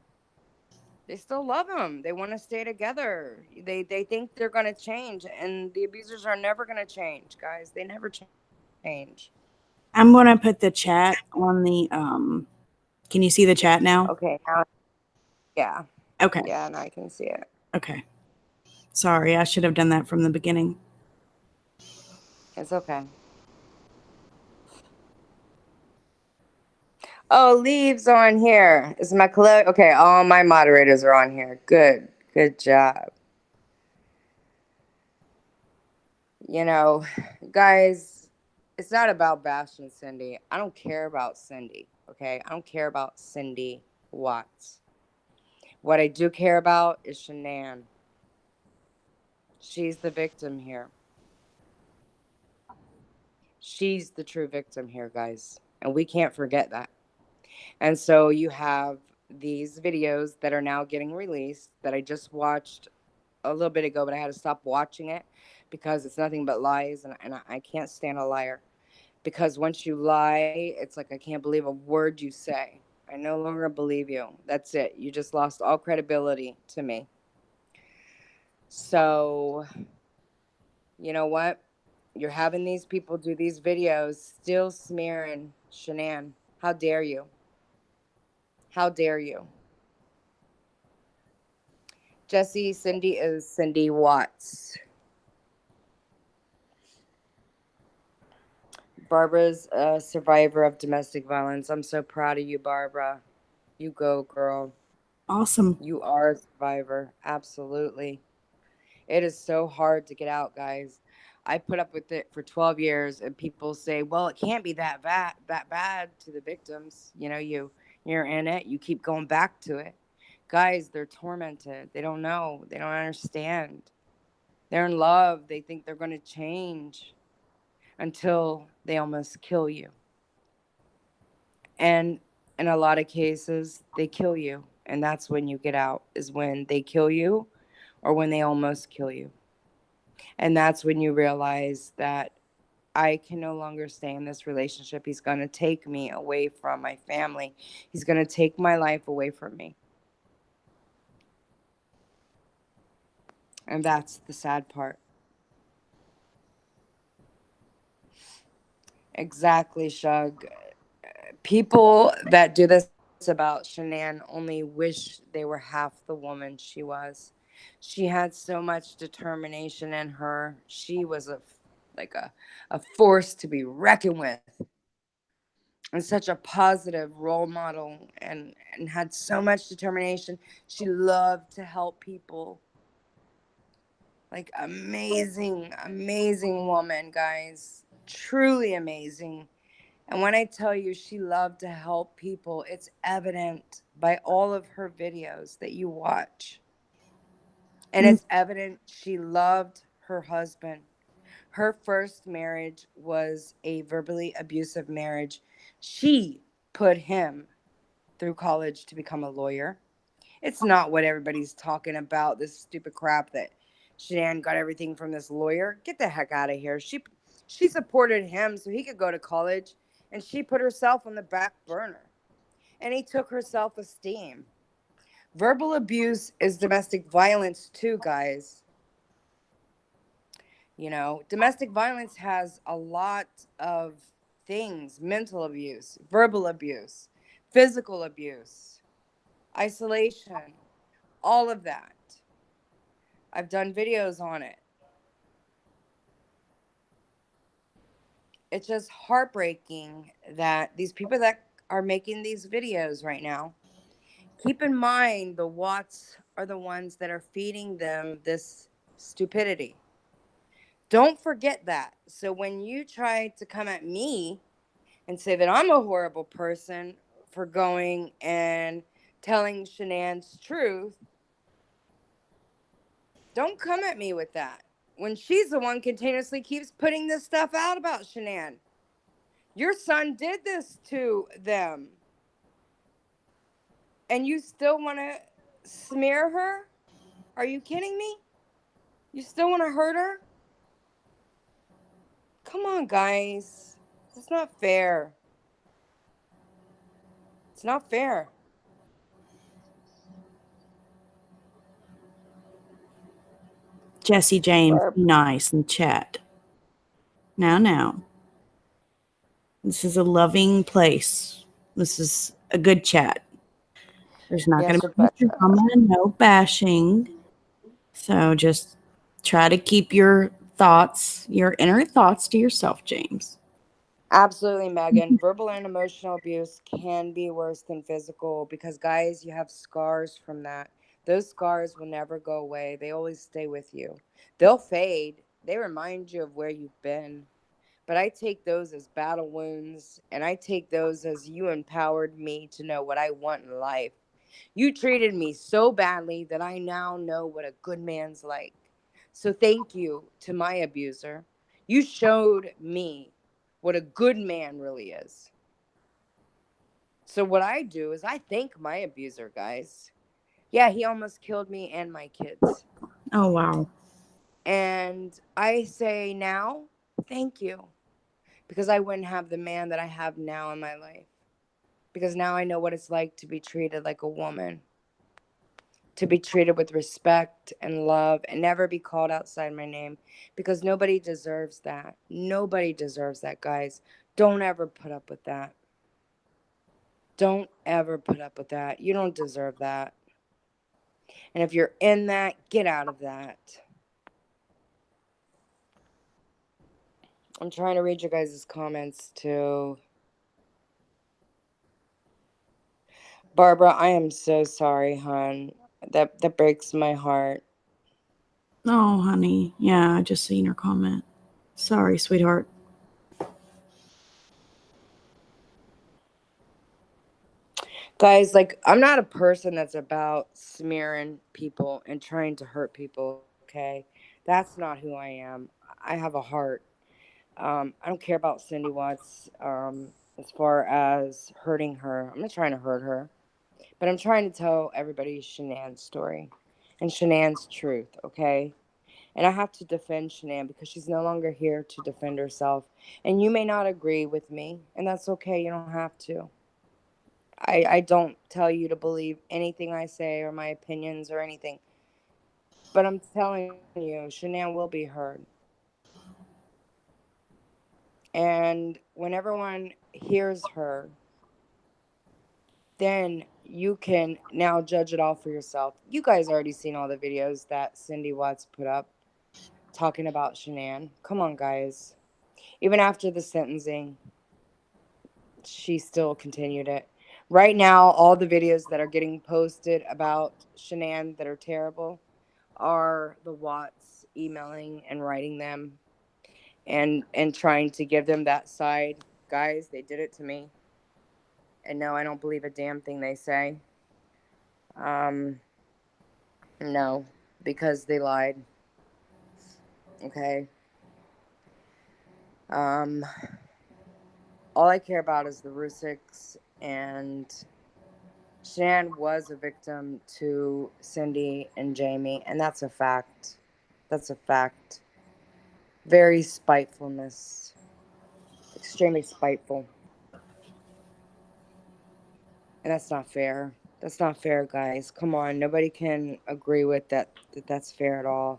They still love him. They want to stay together. They think they're going to change, and the abusers are never going to change, guys. They never change. I'm going to put the chat on the can you see the chat now? Okay, now yeah. Okay. Yeah, and I can see it. Okay. Sorry, I should have done that from the beginning. It's okay. Oh, Leaves on here. Is my collect? Okay, all my moderators are on here. Good job. You know, guys, it's not about bashing Cindy. I don't care about Cindy. Okay, I don't care about Cindy Watts. What I do care about is Shanann. She's the victim here. She's the true victim here, guys, and we can't forget that. And so you have these videos that are now getting released that I just watched a little bit ago, but I had to stop watching it because it's nothing but lies, and I can't stand a liar. Because once you lie, it's like, I can't believe a word you say. I no longer believe you. That's it. You just lost all credibility to me. So, you know what? You're having these people do these videos still smearing Shanann. How dare you? How dare you? Jesse, Cindy is Cindy Watts. Barbara's a survivor of domestic violence. I'm so proud of you, Barbara. You go, girl. Awesome. You are a survivor. Absolutely. It is so hard to get out, guys. I put up with it for 12 years, and people say, well, it can't be that bad to the victims. You know, you're in it. You keep going back to it. Guys, they're tormented. They don't know. They don't understand. They're in love. They think they're going to change until they almost kill you. And in a lot of cases, they kill you. And that's when you get out, is when they kill you or when they almost kill you. And that's when you realize that I can no longer stay in this relationship. He's going to take me away from my family. He's going to take my life away from me. And that's the sad part. Exactly, Shug. People that do this about Shanann only wish they were half the woman she was. She had so much determination in her. She was a force to be reckoned with, and such a positive role model, and had so much determination. She loved to help people. Like, amazing woman, guys. Truly amazing. And when I tell you she loved to help people, it's evident by all of her videos that you watch. And it's evident she loved her husband. Her first marriage was a verbally abusive marriage. She put him through college to become a lawyer. It's not what everybody's talking about, this stupid crap that Shanann got everything from this lawyer. Get the heck out of here. She supported him so he could go to college, and she put herself on the back burner. And he took her self-esteem. Verbal abuse is domestic violence too, guys. You know, domestic violence has a lot of things: mental abuse, verbal abuse, physical abuse, isolation, all of that. I've done videos on it. It's just heartbreaking that these people that are making these videos right now, keep in mind the Watts are the ones that are feeding them this stupidity. Don't forget that. So when you try to come at me and say that I'm a horrible person for going and telling Shanann's truth, don't come at me with that. when she's the one continuously keeps putting this stuff out about Shanann. Your son did this to them. And you still want to smear her? Are you kidding me? You still want to hurt her? Come on, guys. That's not fair. It's not fair. Jesse James, be nice in chat. Now. This is a loving place. This is a good chat. There's not going to be drama, no bashing. So just try to keep your thoughts, your inner thoughts to yourself, James. Absolutely, Megan. Verbal and emotional abuse can be worse than physical because, guys, you have scars from that. Those scars will never go away. They always stay with you. They'll fade. They remind you of where you've been. But I take those as battle wounds, and I take those as you empowered me to know what I want in life. You treated me so badly that I now know what a good man's like. So thank you to my abuser. You showed me what a good man really is. So what I do is I thank my abuser, guys. Yeah, he almost killed me and my kids. Oh, wow. And I say now, thank you. Because I wouldn't have the man that I have now in my life. Because now I know what it's like to be treated like a woman. To be treated with respect and love and never be called outside my name. Because nobody deserves that. Nobody deserves that, guys. Don't ever put up with that. Don't ever put up with that. You don't deserve that. And if you're in that, get out of that. I'm trying to read your guys' comments too. Barbara, I am so sorry, hon. That breaks my heart. Oh, honey. Yeah, I just seen her comment. Sorry, sweetheart. Guys, like, I'm not a person that's about smearing people and trying to hurt people, okay? That's not who I am. I have a heart. I don't care about Cindy Watts as far as hurting her. I'm not trying to hurt her. But I'm trying to tell everybody Shanann's story and Shanann's truth, okay? And I have to defend Shanann because she's no longer here to defend herself. And you may not agree with me, and that's okay. You don't have to. I don't tell you to believe anything I say or my opinions or anything. But I'm telling you, Shanann will be heard. And when everyone hears her, then you can now judge it all for yourself. You guys already seen all the videos that Cindy Watts put up talking about Shanann. Come on, guys. Even after the sentencing, she still continued it. Right now, all the videos that are getting posted about Shanann that are terrible are the Watts emailing and writing them and trying to give them that side. Guys, they did it to me. And no, I don't believe a damn thing they say. No, because they lied. Okay. All I care about is the Rusiks, and Shanann was a victim to Cindy and Jamie, and that's a fact. That's a fact. Very spitefulness. Extremely spiteful. And that's not fair. That's not fair, guys. Come on. Nobody can agree with that that's fair at all.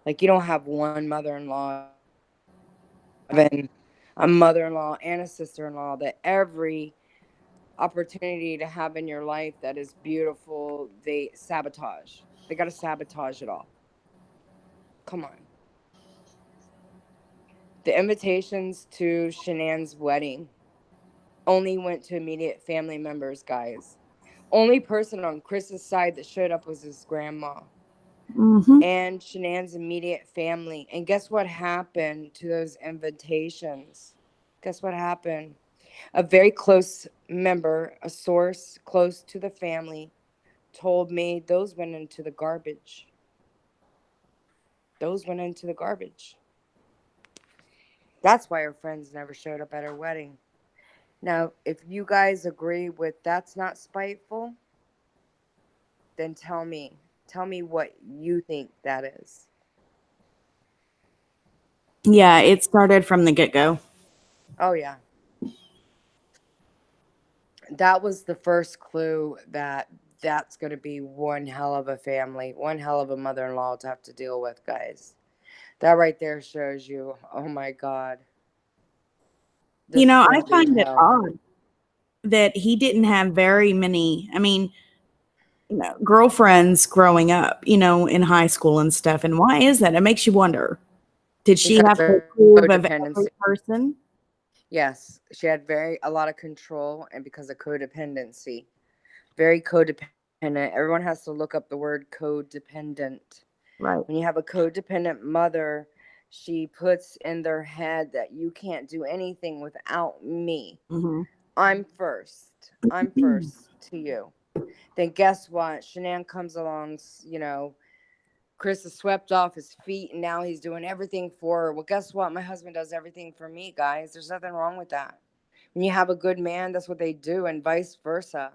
Like, you don't have one mother-in-law. Having a mother-in-law and a sister-in-law that every opportunity to have in your life that is beautiful, they sabotage. They got to sabotage it all. Come on. The invitations to Shanann's wedding only went to immediate family members, guys. Only person on Chris's side that showed up was his grandma and Shanann's immediate family. And guess what happened to those invitations? Guess what happened? A very close member, a source close to the family, told me those went into the garbage. Those went into the garbage. That's why her friends never showed up at her wedding. Now, if you guys agree with that's not spiteful, then tell me. Tell me what you think that is. Yeah, it started from the get-go. Oh, yeah. That was the first clue that that's going to be one hell of a family, one hell of a mother-in-law to have to deal with, guys. That right there shows you, oh my God, You this is know, going I to be find it hell. odd that he didn't have very many, I mean, girlfriends growing up, in high school and stuff. And why is that? It makes you wonder. Did she Because have to of approve of every codependency. person? Yes, she had a lot of control, and because of codependency. Very codependent. Everyone has to look up the word codependent. Right. When you have a codependent mother, she puts in their head that you can't do anything without me. Mm-hmm. I'm first. I'm first to you. Then guess what? Shanann comes along, Chris has swept off his feet and now he's doing everything for her. Well, guess what? My husband does everything for me, guys. There's nothing wrong with that. When you have a good man, that's what they do, and vice versa.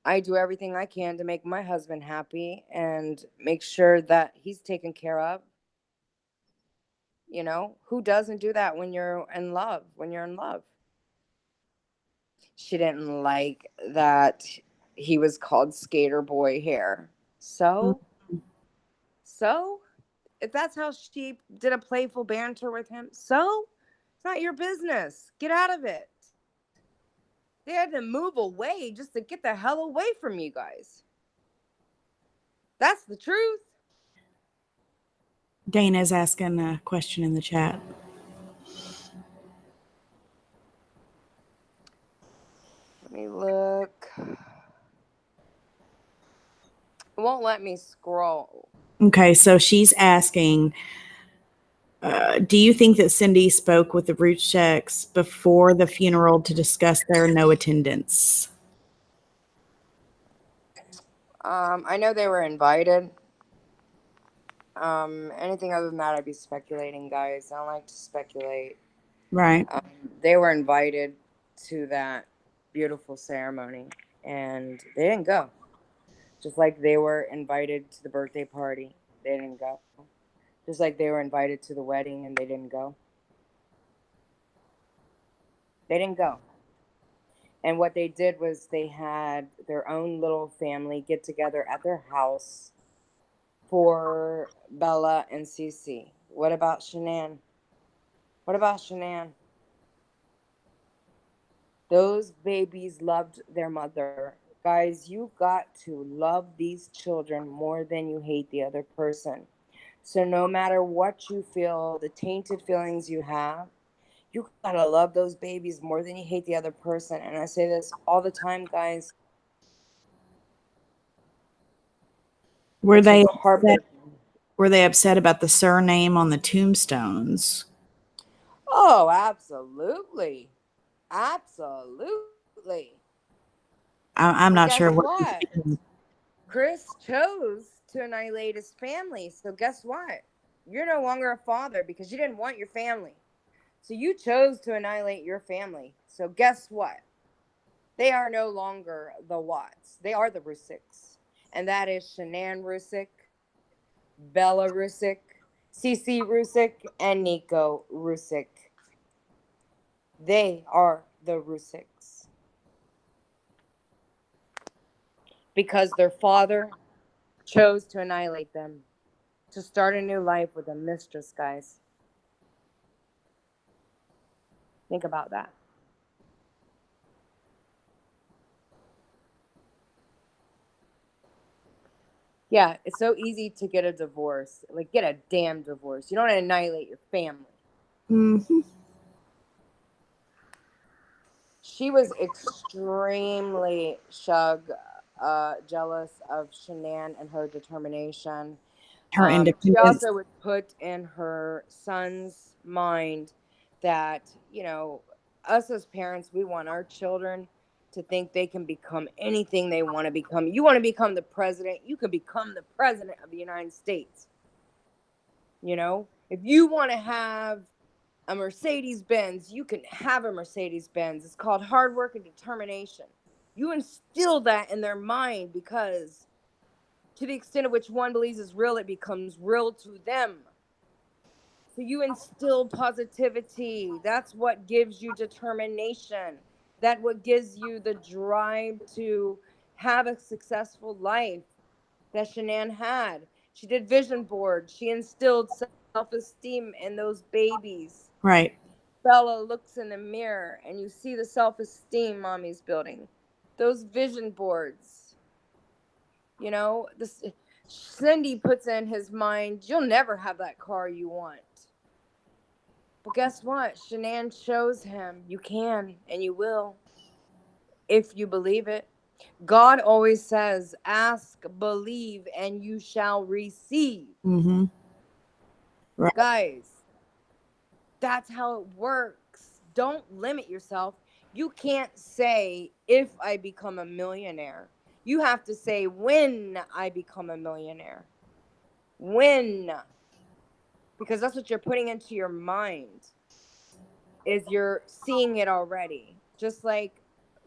I do everything I can to make my husband happy and make sure that he's taken care of. Who doesn't do that when you're in love? When you're in love. She didn't like that he was called Skater Boy Hair. So, if that's how she did a playful banter with him, so it's not your business. Get out of it. They had to move away just to get the hell away from you guys. That's the truth. Dana's asking a question in the chat. Let me look. It won't let me scroll. Okay, so she's asking, do you think that Cindy spoke with the Roots before the funeral to discuss their no attendance? I know they were invited. Anything other than that, I'd be speculating, guys. I don't like to speculate. Right. They were invited to that beautiful ceremony, and they didn't go. Just like they were invited to the birthday party, they didn't go. Just like they were invited to the wedding, and they didn't go. They didn't go. And what they did was they had their own little family get together at their house for Bella and Cece. What about Shanann? What about Shanann? Those babies loved their mother. Guys, you got to love these children more than you hate the other person. So no matter what you feel, the tainted feelings you have, you gotta love those babies more than you hate the other person. And I say this all the time, guys. Were It's they just upset? heartbreaking. Were they upset about the surname on the tombstones? Oh, absolutely. Absolutely. I'm But not guess sure what. what? Chris chose to annihilate his family. So guess what? You're no longer a father because you didn't want your family. So you chose to annihilate your family. So guess what? They are no longer the Watts. They are the Rusiks. And that is Shanann Rusick, Bella Rusick, Cece Rusick, and Nico Rusick. They are the Rusicks. Because their father chose to annihilate them, to start a new life with a mistress, guys. Think about that. Yeah, it's so easy to get a divorce. Like, get a damn divorce. You don't annihilate your family. Mm-hmm. She was extremely jealous of Shanann and her determination. Her She independence. also would put in her son's mind that, us as parents, we want our children to think they can become anything they want to become. You want to become the president, you can become the president of the United States. You know, if you want to have a Mercedes Benz, you can have a Mercedes Benz. It's called hard work and determination. You instill that in their mind, because to the extent of which one believes is real, it becomes real to them. So you instill positivity. That's what gives you determination. That what gives you the drive to have a successful life that Shanann had. She did vision boards. She instilled self-esteem in those babies. Right. Bella looks in the mirror and you see the self-esteem mommy's building. Those vision boards. You know, this Cindy puts in his mind, you'll never have that car you want. But guess what? Shanann shows him you can and you will if you believe it. God always says, ask, believe, and you shall receive. Mm-hmm. Right. Guys, that's how it works. Don't limit yourself. You can't say, if I become a millionaire. You have to say, when I become a millionaire. When. Because that's what you're putting into your mind, is you're seeing it already. Just like,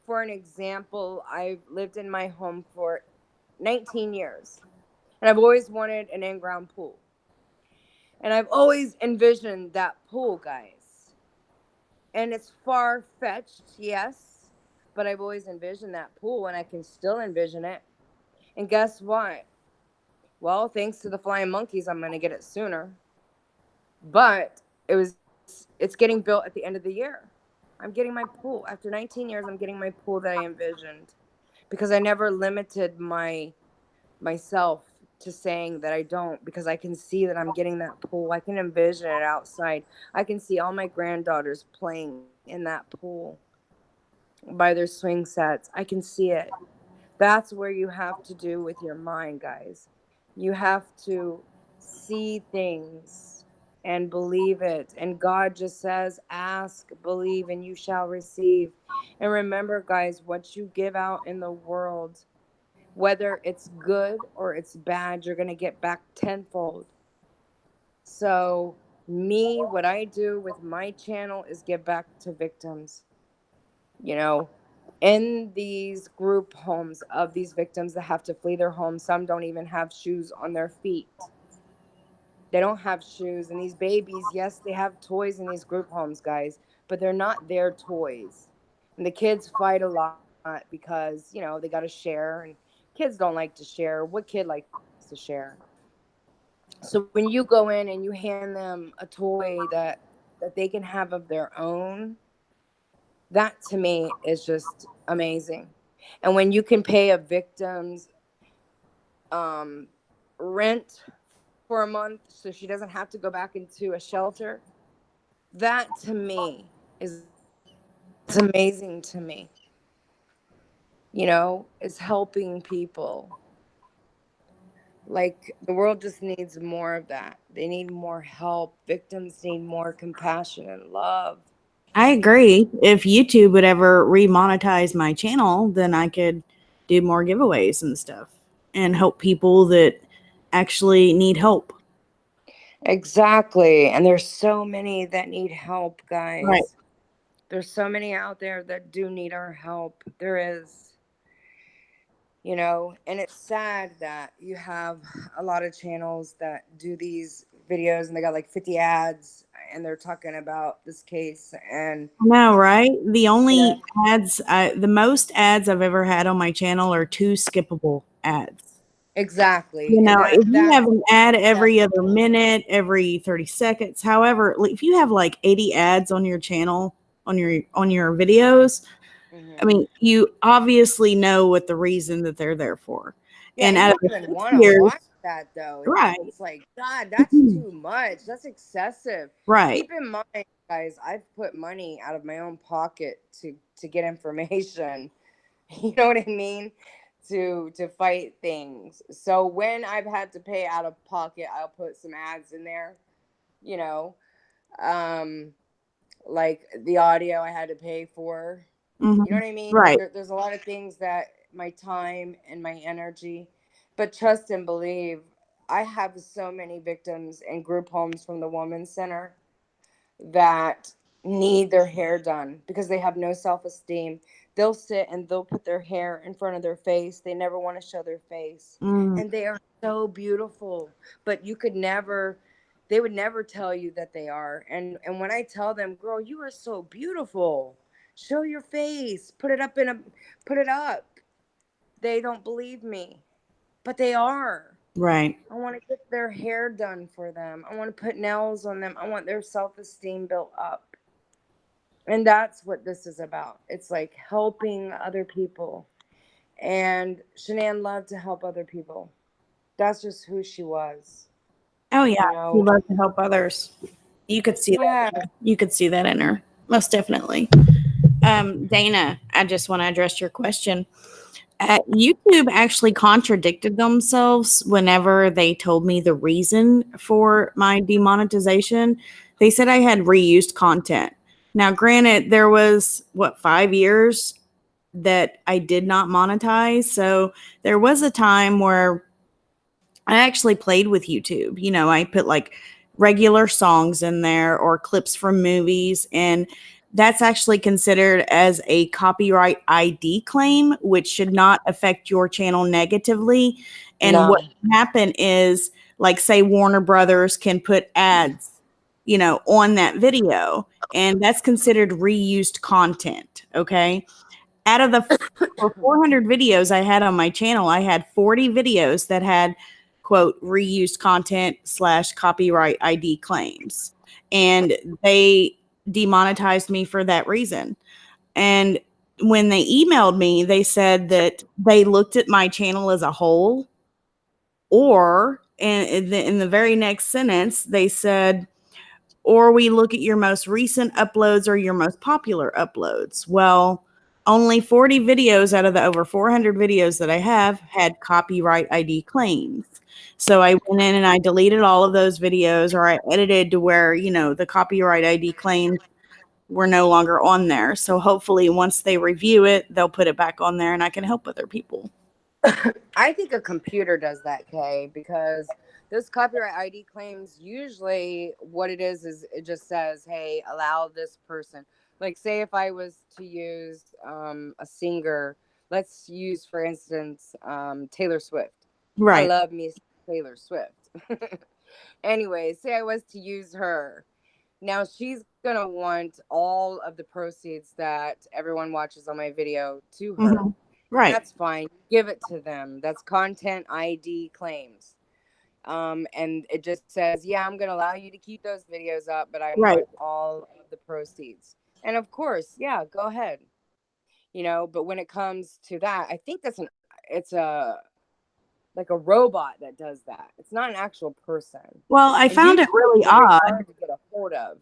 for an example, I've lived in my home for 19 years. And I've always wanted an in-ground pool. And I've always envisioned that pool, guys. And it's far-fetched, yes, but I've always envisioned that pool, and I can still envision it. And guess what? Well, thanks to the flying monkeys, I'm going to get it sooner. But it's getting built at the end of the year. I'm getting my pool. After 19 years, I'm getting my pool that I envisioned, because I never limited myself to saying that I don't, because I can see that I'm getting that pool. I can envision it outside. I can see all my granddaughters playing in that pool by their swing sets. I can see it. That's where you have to do with your mind, guys. You have to see things and believe it. And God just says, ask, believe, and you shall receive. And remember, guys, what you give out in the world, whether it's good or it's bad, you're going to get back tenfold. So, me, what I do with my channel is give back to victims. You know, in these group homes of these victims that have to flee their homes, some don't even have shoes on their feet. They don't have shoes. And these babies, yes, they have toys in these group homes, guys, but they're not their toys. And the kids fight a lot because, you know, they got to share. And kids don't like to share. What kid likes to share? So when you go in and you hand them a toy that they can have of their own, that to me is just amazing. And when you can pay a victim's um, rent for a month so she doesn't have to go back into a shelter, that to me is amazing to me. You know, is helping people. Like, the world just needs more of that. They need more help. Victims need more compassion and love. I agree. If YouTube would ever remonetize my channel, then I could do more giveaways and stuff and help people that actually need help. Exactly. And there's so many that need help, Right. guys. There's so many out there that do need our help. There is, you know, and it's sad that you have a lot of channels that do these videos and they got like 50 ads and they're talking about this case. And No, right? The you know, only ads, the most ads I've ever had on my channel are 2 skippable ads. exactly. You And know, if you that have an ad every other acceptable. minute, every 30 seconds, however, if you have like 80 ads on your channel, on your videos, I Hmm. mean, you obviously know what the reason that they're there for. Yeah, And you out of don't the even 6 want to years, watch that though. right, It's like, God, that's too much. That's excessive. right. Keep in mind, guys, I've put money out of my own pocket to get information. You know what I mean? To fight things. So when I've had to pay out of pocket, I'll put some ads in there, you know. Um like the audio I had to pay for. You know Mhm. what I mean? Right. There's a lot of things that my time and my energy, but trust and believe, I have so many victims in group homes from the Women's Center that need their hair done because they have no self-esteem. They'll sit and they'll put their hair in front of their face. They never want to show their face. And they are so beautiful, but they would never tell you that they are. And when I tell them, girl, you are so beautiful, show your face, put it up. They don't believe me, but they are. Right. I want to get their hair done for them. I want to put nails on them. I want their self-esteem built up. And that's what this is about. It's like helping other people. And Shanann loved to help other people. That's just who she was. Oh yeah, You know? she loved to help others. You could see that. You could see that in her, most definitely. Dana, I just want to address your question. YouTube actually contradicted themselves whenever they told me the reason for my demonetization. They said I had reused content. Now, granted, there was 5 years that I did not monetize. So there was a time where I actually played with YouTube. You know, I put like regular songs in there or clips from movies, and that's actually considered as a copyright ID claim, which should not affect your channel negatively. And what can happen is, like, say Warner Brothers can put ads, on that video, and that's considered reused content. Okay. Out of the 400 videos I had on my channel, I had 40 videos that had, quote, reused content / copyright ID claims. And they demonetized me for that reason. And when they emailed me, they said that they looked at my channel as a whole, or in the very next sentence, they said, or we look at your most recent uploads or your most popular uploads. Well, only 40 videos out of the over 400 videos that I have had copyright ID claims. So I went in and I deleted all of those videos, or I edited to where, the copyright ID claims were no longer on there. So hopefully once they review it, they'll put it back on there and I can help other people. I think a computer does that, Kay, because this copyright ID claims, usually what it is it just says, hey, allow this person. Like, say if I was to use a singer, let's use, for instance, Taylor Swift. Right. I love me Taylor Swift. Anyway, say I was to use her. Now she's going to want all of the proceeds that everyone watches on my video to her. Mm-hmm. Right. That's fine. Give it to them. That's content ID claims. And it just says, yeah, I'm going to allow you to keep those videos up, but I want all of the proceeds. And of course, yeah, go ahead. But when it comes to that, I think it's like a robot that does that. It's not an actual person. Well, I found it really odd. Hard to get a hold of.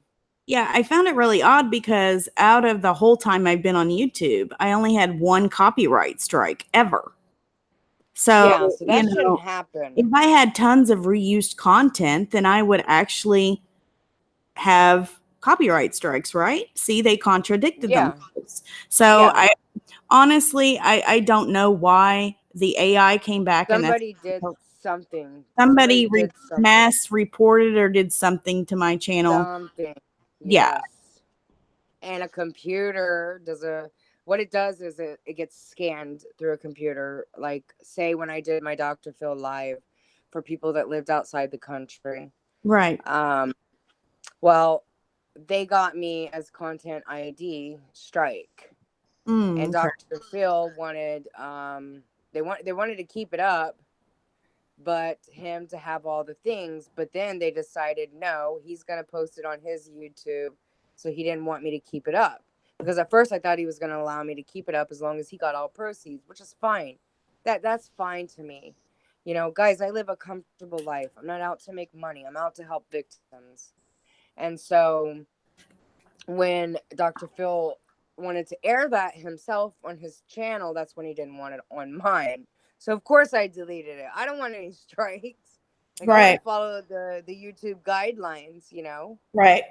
Yeah, I found it really odd because out of the whole time I've been on YouTube, I only had one copyright strike ever. So, so that shouldn't happen. If I had tons of reused content, then I would actually have copyright strikes, right? See, they contradicted themselves. So I honestly, I don't know why the AI came back. Somebody did something. Somebody mass reported or did something to my channel. Something. Yeah. And a computer what it does is it gets scanned through a computer. Like, say when I did my Dr. Phil live for people that lived outside the country. Right. Well, they got me as content ID strike. And Dr. Phil wanted they wanted to keep it up, but him to have all the things. But then they decided, no, he's going to post it on his YouTube. So he didn't want me to keep it up. Because at first I thought he was going to allow me to keep it up as long as he got all proceeds, which is fine. That's fine to me. Guys, I live a comfortable life. I'm not out to make money. I'm out to help victims. And so when Dr. Phil wanted to air that himself on his channel, that's when he didn't want it on mine. So of course I deleted it. I don't want any strikes. Like, I want to follow the YouTube guidelines, Right.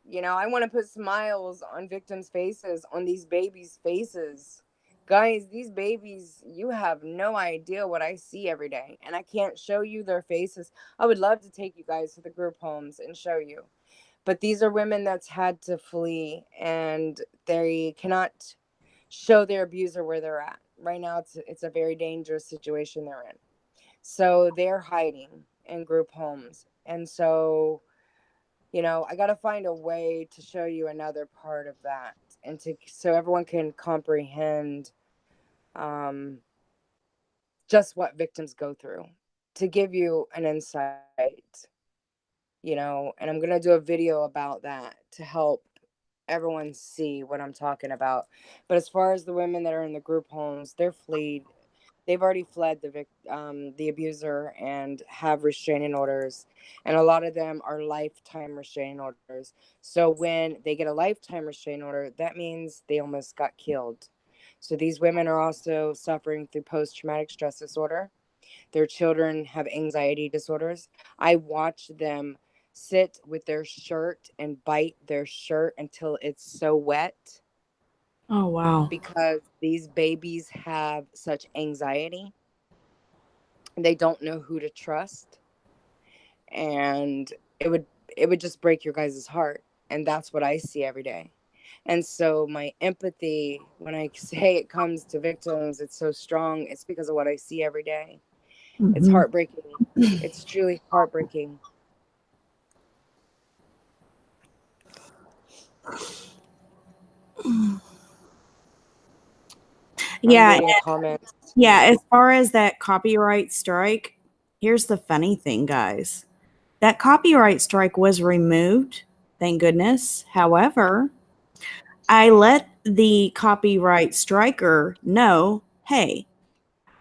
I want to put smiles on victims' faces, on these babies' faces. Guys, these babies, you have no idea what I see every day. And I can't show you their faces. I would love to take you guys to the group homes and show you. But these are women that's had to flee, and they cannot show their abuser where they're at. Right now, it's a very dangerous situation they're in. So they're hiding in group homes. And so, I got to find a way to show you another part of that, and so everyone can comprehend just what victims go through, to give you an insight, and I'm going to do a video about that to help everyone see what I'm talking about. But as far as the women that are in the group homes, they've already fled the abuser and have restraining orders, and a lot of them are lifetime restraining orders. So when they get a lifetime restraining order, that means they almost got killed. So these women are also suffering through post-traumatic stress disorder. Their children have anxiety disorders. I watch them sit with their shirt and bite their shirt until it's so wet. Oh, wow. Because these babies have such anxiety. They don't know who to trust. And it would just break your guys' heart. And that's what I see every day. And so my empathy, when I say it comes to victims, it's so strong. It's because of what I see every day. It's heartbreaking. It's truly heartbreaking. I'm Yeah. reading comments. Yeah. As far as that copyright strike, here's the funny thing, guys. That copyright strike was removed. Thank goodness. However, I let the copyright striker know, hey,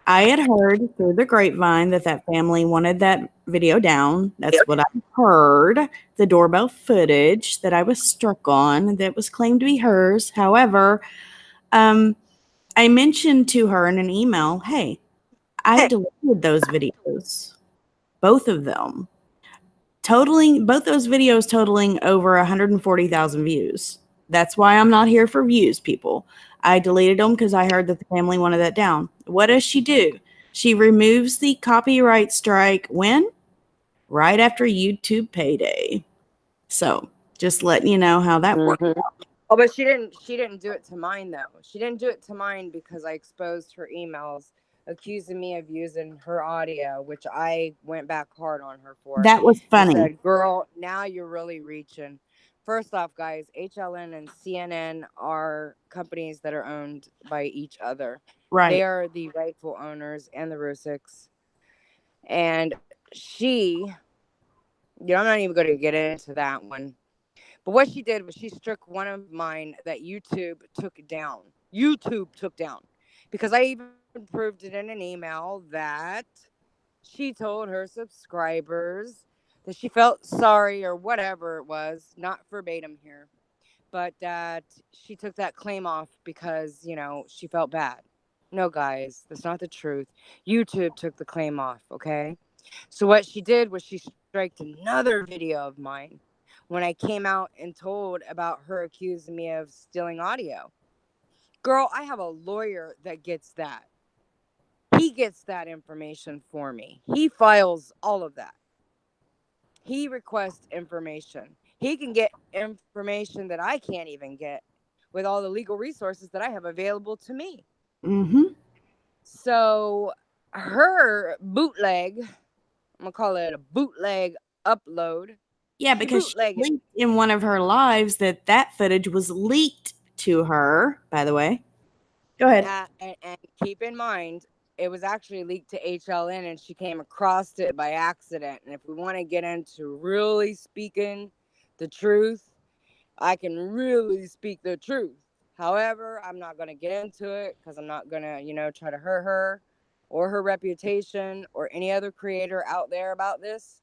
I had heard through the grapevine that family wanted that video down. That's what I heard. The doorbell footage that I was struck on that was claimed to be hers. However, I mentioned to her in an email, hey, I deleted those videos, both of them, both those videos totaling over 140,000 views. That's why I'm not here for views, people. I deleted them because I heard that the family wanted that down. What does she do? She removes the copyright strike when? Right after YouTube payday. So just letting you know how that works. Oh, but she didn't do it to mine, though. She didn't do it to mine because I exposed her emails accusing me of using her audio, which I went back hard on her for. That was funny. And said, girl, now you're really reaching. First off, guys, HLN and CNN are companies that are owned by each other. Right. They are the rightful owners, and the Rusiks. And I'm not even going to get into that one. But what she did was she struck one of mine that YouTube took down. YouTube took down. Because I even proved it in an email that she told her subscribers that she felt sorry or whatever it was, not verbatim here, but that she took that claim off because, she felt bad. No, guys, that's not the truth. YouTube took the claim off, okay? So what she did was she striked another video of mine when I came out and told about her accusing me of stealing audio. Girl, I have a lawyer that gets that. He gets that information for me. He files all of that. He requests information. He can get information that I can't even get with all the legal resources that I have available to me. So her bootleg, I'm going to call it a bootleg upload. Yeah, because she leaked in one of her lives that footage was leaked to her, by the way. Go ahead. And keep in mind, it was actually leaked to HLN, and she came across it by accident. And if we want to get into really speaking the truth, I can really speak the truth. However, I'm not going to get into it because I'm not going to, try to hurt her or her reputation or any other creator out there about this.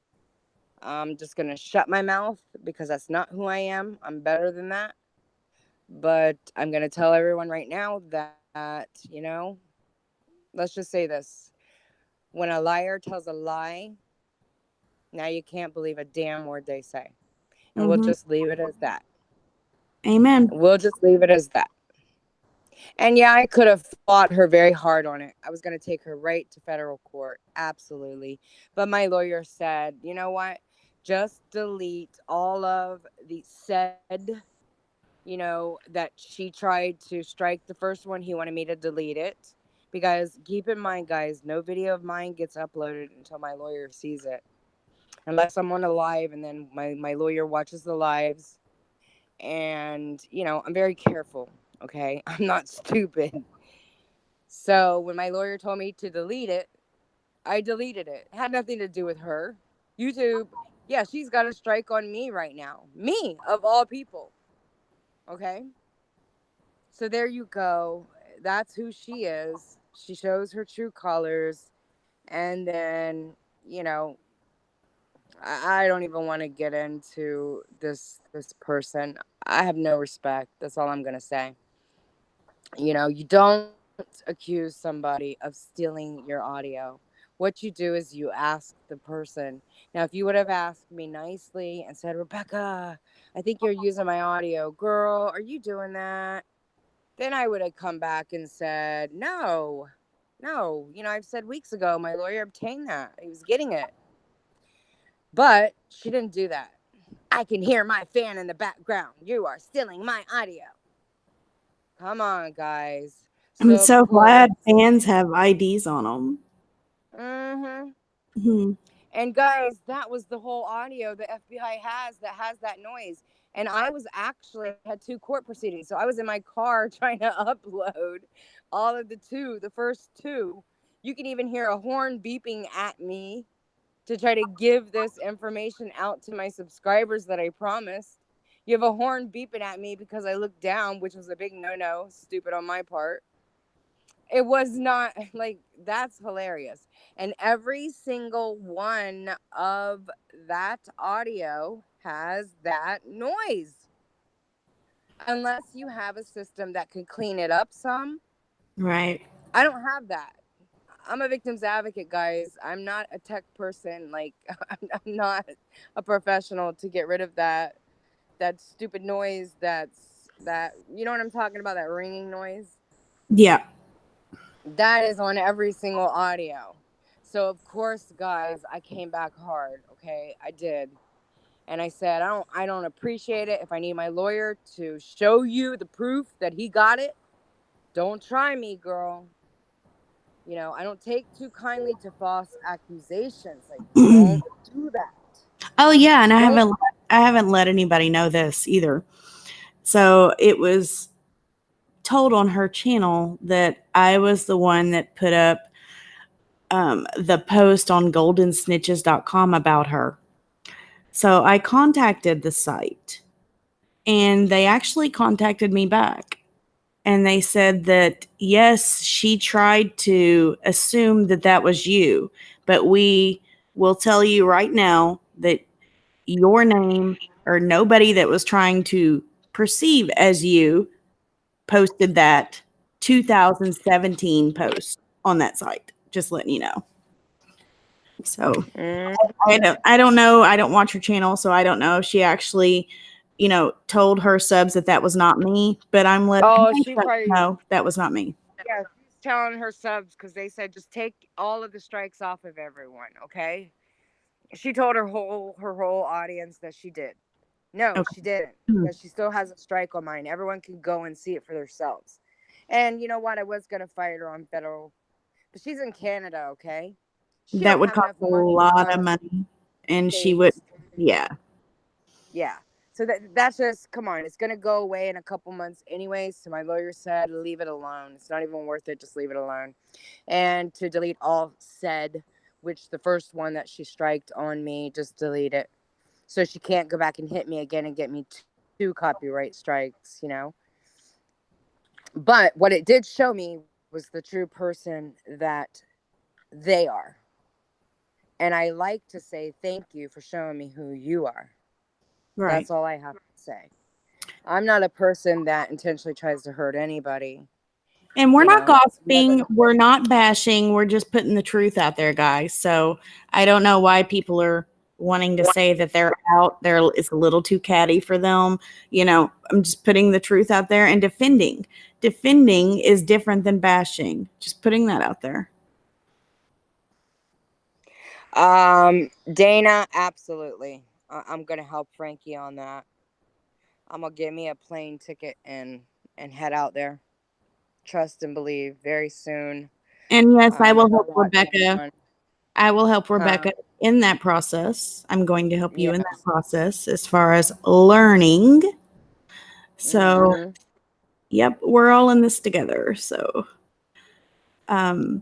I'm just going to shut my mouth because that's not who I am. I'm better than that. But I'm going to tell everyone right now that, let's just say this. When a liar tells a lie, now you can't believe a damn word they say. And we'll just leave it as that. Amen. We'll just leave it as that. And yeah, I could have fought her very hard on it. I was going to take her right to federal court. Absolutely. But my lawyer said, you know what? Just delete all of the said, that she tried to strike the first one. He wanted me to delete it. Because keep in mind, guys, no video of mine gets uploaded until my lawyer sees it. Unless I'm on a live and then my lawyer watches the lives. And, I'm very careful. Okay. I'm not stupid. So when my lawyer told me to delete it, I deleted it. It had nothing to do with her. YouTube, yeah, she's got a strike on me right now. Me, of all people. Okay? So there you go. That's who she is. She shows her true colors. And then, I don't even want to get into this person. I have no respect. That's all I'm going to say. You don't accuse somebody of stealing your audio. What you do is you ask the person. Now, if you would have asked me nicely and said, Rebecca, I think you're using my audio. Girl, are you doing that? Then I would have come back and said, no. I've said weeks ago, my lawyer obtained that. He was getting it. But she didn't do that. I can hear my fan in the background. You are stealing my audio. Come on, guys. I'm so glad fans have IDs on them. Mm-hmm. And guys, that was the whole audio the FBI has that noise. And I was actually had 2 court proceedings. So I was in my car trying to upload all of the first 2. You can even hear a horn beeping at me to try to give this information out to my subscribers that I promised. You have a horn beeping at me because I looked down, which was a big no-no, stupid on my part. It was not that's hilarious. And every single one of that audio has that noise. Unless you have a system that can clean it up some. Right. I don't have that. I'm a victim's advocate, guys. I'm not a tech person. I'm not a professional to get rid of that stupid noise. That you know what I'm talking about? That ringing noise. Yeah. That is on every single audio. So of course, guys, I came back hard. Okay, I did. And I said, I don't appreciate it. If I need my lawyer to show you the proof that he got it, don't try me, girl. I don't take too kindly to false accusations. Don't do that. Oh yeah, and I haven't let anybody know this either. So it was told on her channel that I was the one that put up the post on goldensnitches.com about her. So I contacted the site and they actually contacted me back. And they said that, yes, she tried to assume that that was you, but we will tell you right now that your name or nobody that was trying to perceive as you posted that 2017 post on that site. Just letting you know. So I don't know. I don't watch her channel, so I don't know if she actually, told her subs that was not me. But I'm letting she probably know that was not me. Yeah, she's telling her subs because they said just take all of the strikes off of everyone. Okay. She told her whole audience that she did. No, okay. She didn't. Because she still has a strike on mine. Everyone can go and see it for themselves. And you know what? I was gonna fight her on federal, but she's in Canada. Okay. That would cost a lot of money, and she would. Yeah. Yeah. So that's just, come on. It's gonna go away in a couple months anyway. So my lawyer said, leave it alone. It's not even worth it. Just leave it alone. And to delete all said, which the first one that she striked on me, just delete it. So she can't go back and hit me again and get me 2 copyright strikes, But what it did show me was the true person that they are. And I like to say thank you for showing me who you are. Right. That's all I have to say. I'm not a person that intentionally tries to hurt anybody. And we're not gossiping. We're not bashing. We're just putting the truth out there, guys. So I don't know why people are wanting to say that they're out there is a little too catty for them. I'm just putting the truth out there and defending. Defending is different than bashing. Just putting that out there. Dana, absolutely. I'm gonna help Frankie on that. I'm gonna get me a plane ticket and head out there. Trust and believe very soon. And yes, I will help Rebecca. I will help Rebecca in that process. I'm going to help you in that process as far as learning. So, yep, we're all in this together. So, I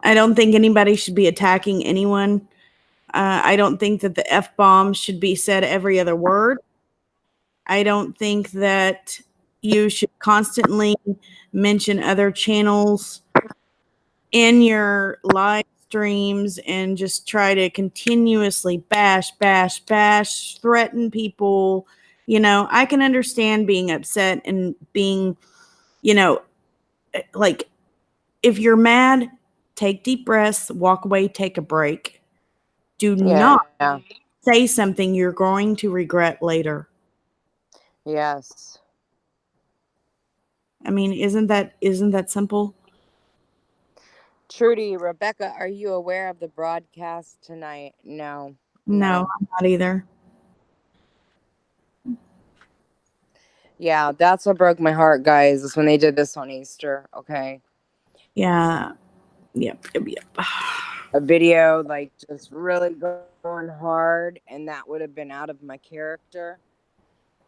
don't think anybody should be attacking anyone. I don't think that the F-bomb should be said every other word. I don't think that you should constantly mention other channels in your live streams and just try to continuously bash, threaten people. I can understand being upset and being, like, if you're mad, take deep breaths, walk away, take a break. Do not say something you're going to regret later. Yes. I mean, isn't that simple? Trudy, Rebecca, are you aware of the broadcast tonight? No, I'm not either. Yeah, that's what broke my heart, guys, is when they did this on Easter. Okay. Yeah. Yep. A video like just really going hard, and that would have been out of my character.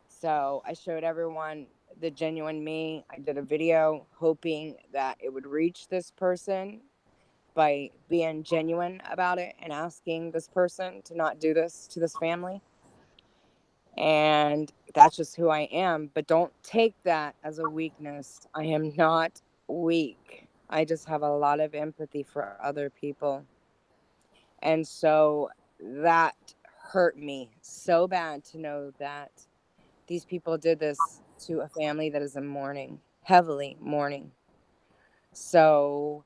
So I showed everyone the genuine me. I did a video hoping that it would reach this person by being genuine about it and asking this person to not do this to this family. And that's just who I am. But don't take that as a weakness. I am not weak. I just have a lot of empathy for other people. And so that hurt me so bad to know that these people did this to a family that is in mourning, heavily mourning. So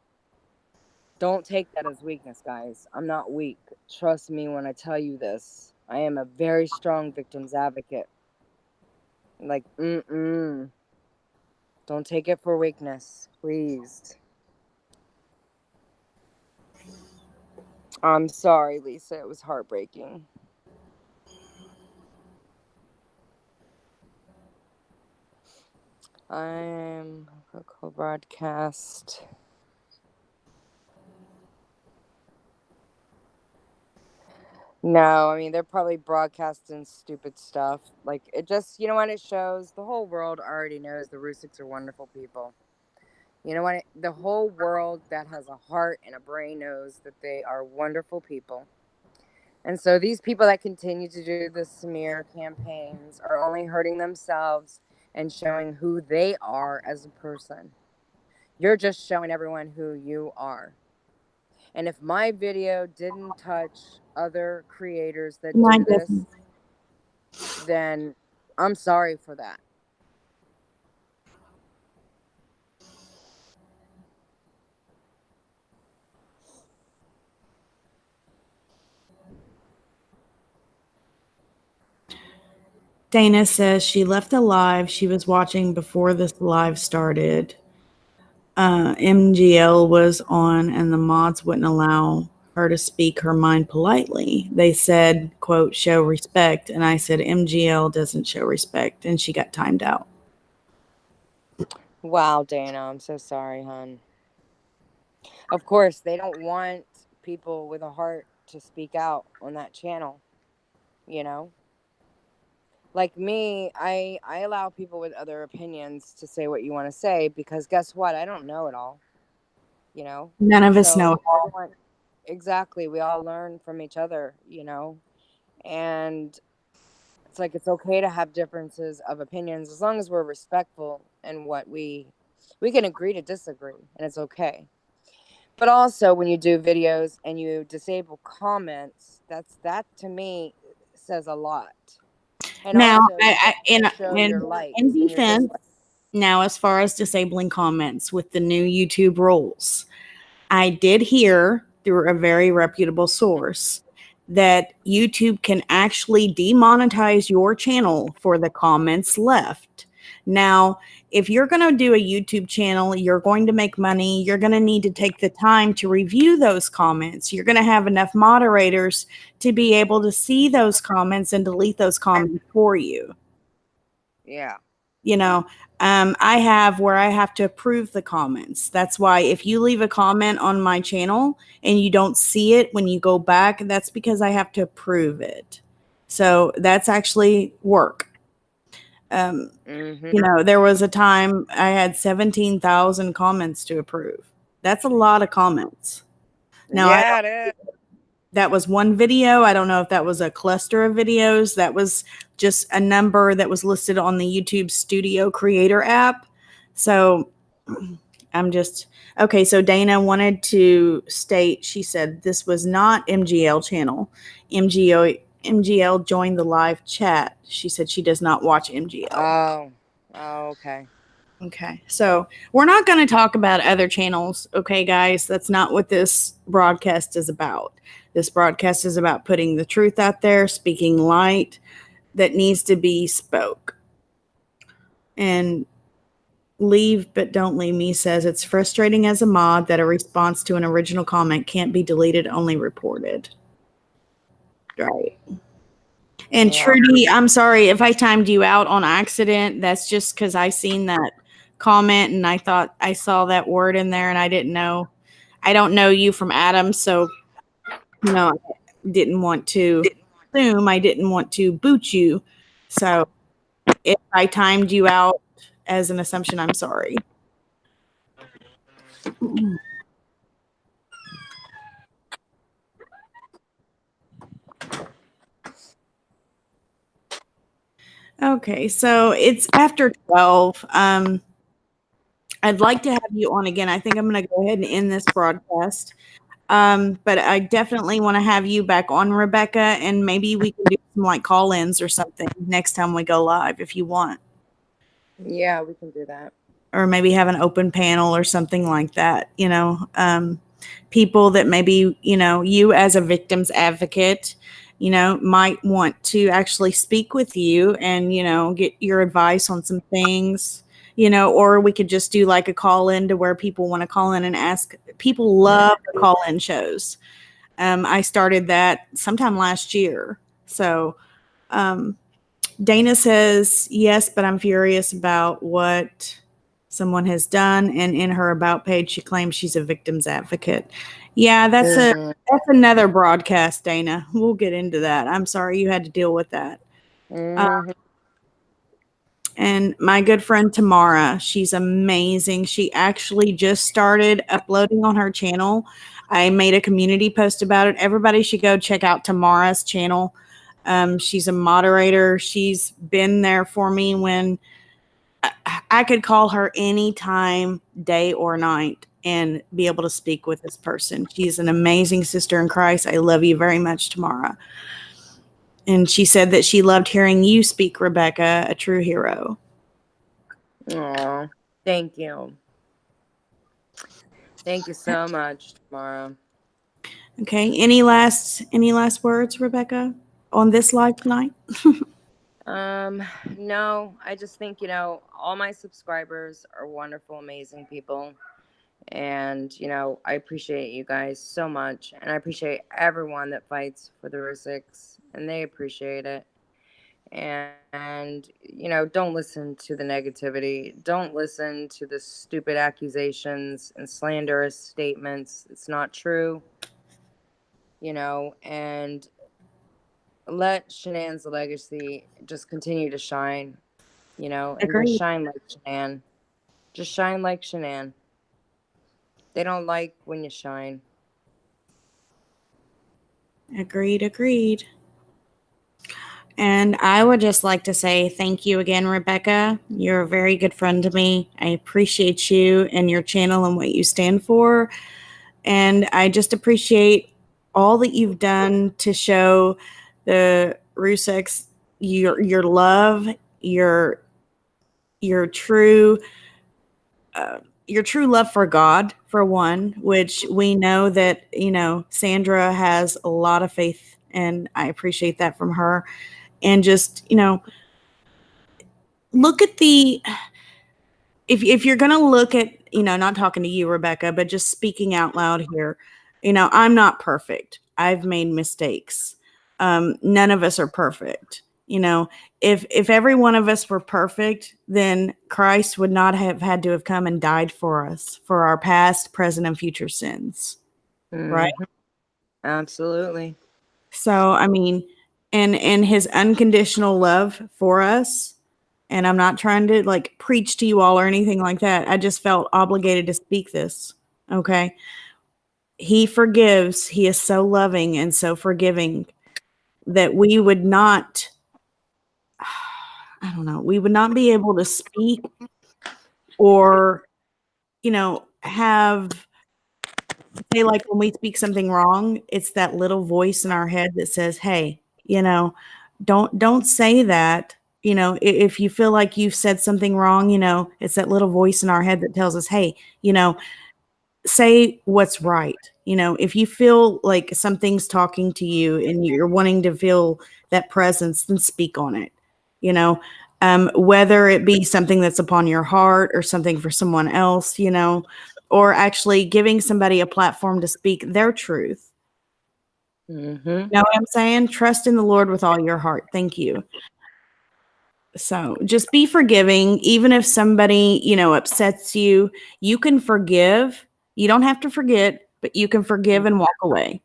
don't take that as weakness, guys. I'm not weak. Trust me when I tell you this. I am a very strong victim's advocate. Like, don't take it for weakness, please. I'm sorry, Lisa. It was heartbreaking. I'm a co-broadcast. No, I mean, they're probably broadcasting stupid stuff. Like, it just, what it shows? The whole world already knows the Rusiks are wonderful people. You know what? The whole world that has a heart and a brain knows that they are wonderful people. And so these people that continue to do the smear campaigns are only hurting themselves and showing who they are as a person. You're just showing everyone who you are. And if my video didn't touch other creators that do this, then I'm sorry for that. Dana says she left the live she was watching before this live started. MGL was on and the mods wouldn't allow her to speak her mind politely. They said, quote, show respect. And I said, MGL doesn't show respect. And she got timed out. Wow, Dana, I'm so sorry, hon. Of course, they don't want people with a heart to speak out on that channel, Like me, I allow people with other opinions to say what you want to say, because guess what? I don't know it all, None of us know. Exactly. We all learn from each other, and it's like, it's okay to have differences of opinions as long as we're respectful and what we can agree to disagree, and it's okay. But also, when you do videos and you disable comments, that to me says a lot. And now, also, in defense, now as far as disabling comments with the new YouTube rules, I did hear through a very reputable source that YouTube can actually demonetize your channel for the comments left. Now, if you're going to do a YouTube channel, you're going to make money, you're going to need to take the time to review those comments. You're going to have enough moderators to be able to see those comments and delete those comments for you. Yeah. You know, I have where I have to approve the comments. That's why if you leave a comment on my channel and you don't see it when you go back, that's because I have to approve it. So that's actually work. You know, there was a time I had 17,000 comments to approve. That's a lot of comments. Now, yeah, it is. That was one video. I don't know if that was a cluster of videos. That was just a number that was listed on the YouTube Studio Creator app. So I'm just, okay, so Dana wanted to state, she said, this was not MGL channel. MGL joined the live chat. She said she does not watch MGL. Oh, okay. Okay, so we're not going to talk about other channels, okay, guys? That's not what this broadcast is about. This broadcast is about putting the truth out there, speaking light that needs to be spoke. And Leave But Don't Leave Me says, it's frustrating as a mod that a response to an original comment can't be deleted, only reported. Right. And Yeah. Trudy, I'm sorry if I timed you out on accident. That's just because I seen that comment and I thought I saw that word in there and I didn't know. I don't know you from Adam, so you know, I didn't want to assume. I didn't want to boot you. So if I timed you out as an assumption, I'm sorry. Okay, so it's after 12. I'd like to have you on again. I think I'm going to go ahead and end this broadcast. But I definitely want to have you back on, Rebecca, and maybe we can do some like call-ins or something next time we go live if you want. Yeah, we can do that. Or maybe have an open panel or something like that, you know. People that maybe, you know, you as a victim's advocate, you know, might want to actually speak with you and, you know, get your advice on some things, you know, or we could just do like a call in to where people want to call in and ask. People love the call in shows. I started that sometime last year. So Dana says, yes, but I'm furious about what someone has done, and in her about page she claims she's a victim's advocate. Yeah, that's another broadcast, Dana. We'll get into that. I'm sorry you had to deal with that. And my good friend Tamara, she's amazing. She actually just started uploading on her channel. I made a community post about it. Everybody should go check out Tamara's channel. She's a moderator. She's been there for me when I could call her anytime, day or night, and be able to speak with this person. She's an amazing sister in Christ. I love you very much, Tamara. And she said that she loved hearing you speak, Rebecca, a true hero. Oh, thank you. Thank you so much, Tamara. Okay. Any last words, Rebecca, on this live tonight? No, I just think, you know, all my subscribers are wonderful, amazing people. And, you know, I appreciate you guys so much. And I appreciate everyone that fights for the Rusiks, and they appreciate it. And, you know, don't listen to the negativity. Don't listen to the stupid accusations and slanderous statements. It's not true, you know, and let Shanann's legacy just continue to shine, you know, and just shine like Shanann. Just shine like Shanann. They don't like when you shine. Agreed. And I would just like to say thank you again, Rebecca. You're a very good friend to me. I appreciate you and your channel and what you stand for. And I just appreciate all that you've done to show the Rusiks your love, your true love for God, for one, which we know that, you know, Sandra has a lot of faith And I appreciate that from her. And just, look at if you're going to look at, not talking to you, Rebecca, but just speaking out loud here, I'm not perfect. I've made mistakes. None of us are perfect. If every one of us were perfect, then Christ would not have had to have come and died for us, for our past, present, and future sins. Mm-hmm. Right? Absolutely. So, I mean, and his unconditional love for us, and I'm not trying to like preach to you all or anything like that. I just felt obligated to speak this. Okay. He forgives. He is so loving and so forgiving that we would not, I don't know, we would not be able to speak or, have, say, like when we speak something wrong, it's that little voice in our head that says, hey, don't say that. If you feel like you've said something wrong, it's that little voice in our head that tells us, hey, say what's right. If you feel like something's talking to you and you're wanting to feel that presence, then speak on it. Whether it be something that's upon your heart or something for someone else, or actually giving somebody a platform to speak their truth. Mm-hmm. You know what I'm saying? Trust in the Lord with all your heart. Thank you. So just be forgiving. Even if somebody, upsets you, you can forgive. You don't have to forget, but you can forgive and walk away.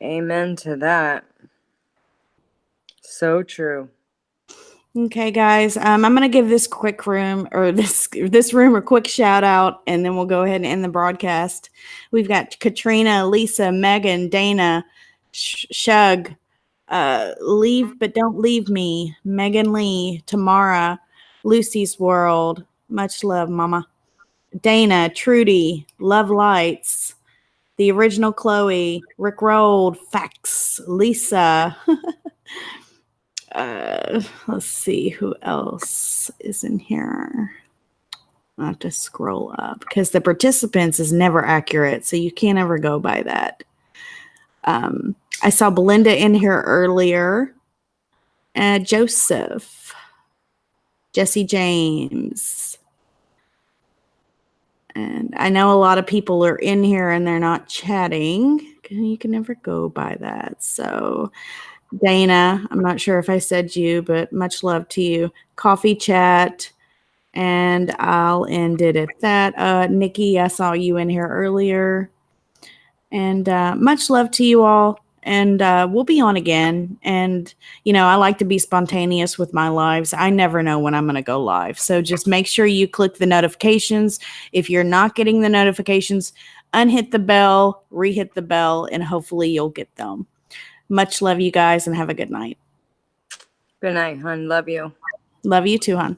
Amen to that. So true. Okay, guys, I'm going to give this room a quick shout out, and then we'll go ahead and end the broadcast. We've got Katrina, Lisa, Megan, Dana, Shug, Leave But Don't Leave Me, Megan Lee, Tamara, Lucy's World, much love, Mama, Dana, Trudy, Love Lights, The Original Chloe, Rick Rolled, Fax, Lisa. Let's see who else is in here. I have to scroll up because the participants is never accurate, so you can't ever go by that. I saw Belinda in here earlier. Joseph, Jesse James. And I know a lot of people are in here and they're not chatting. You can never go by that. So Dana, I'm not sure if I said you, but much love to you. Coffee chat. And I'll end it at that. Nikki, I saw you in here earlier. And much love to you all. And we'll be on again. And, I like to be spontaneous with my lives. I never know when I'm going to go live. So just make sure you click the notifications. If you're not getting the notifications, unhit the bell, re-hit the bell, and hopefully you'll get them. Much love, you guys, and have a good night. Good night, hon. Love you. Love you too, hon.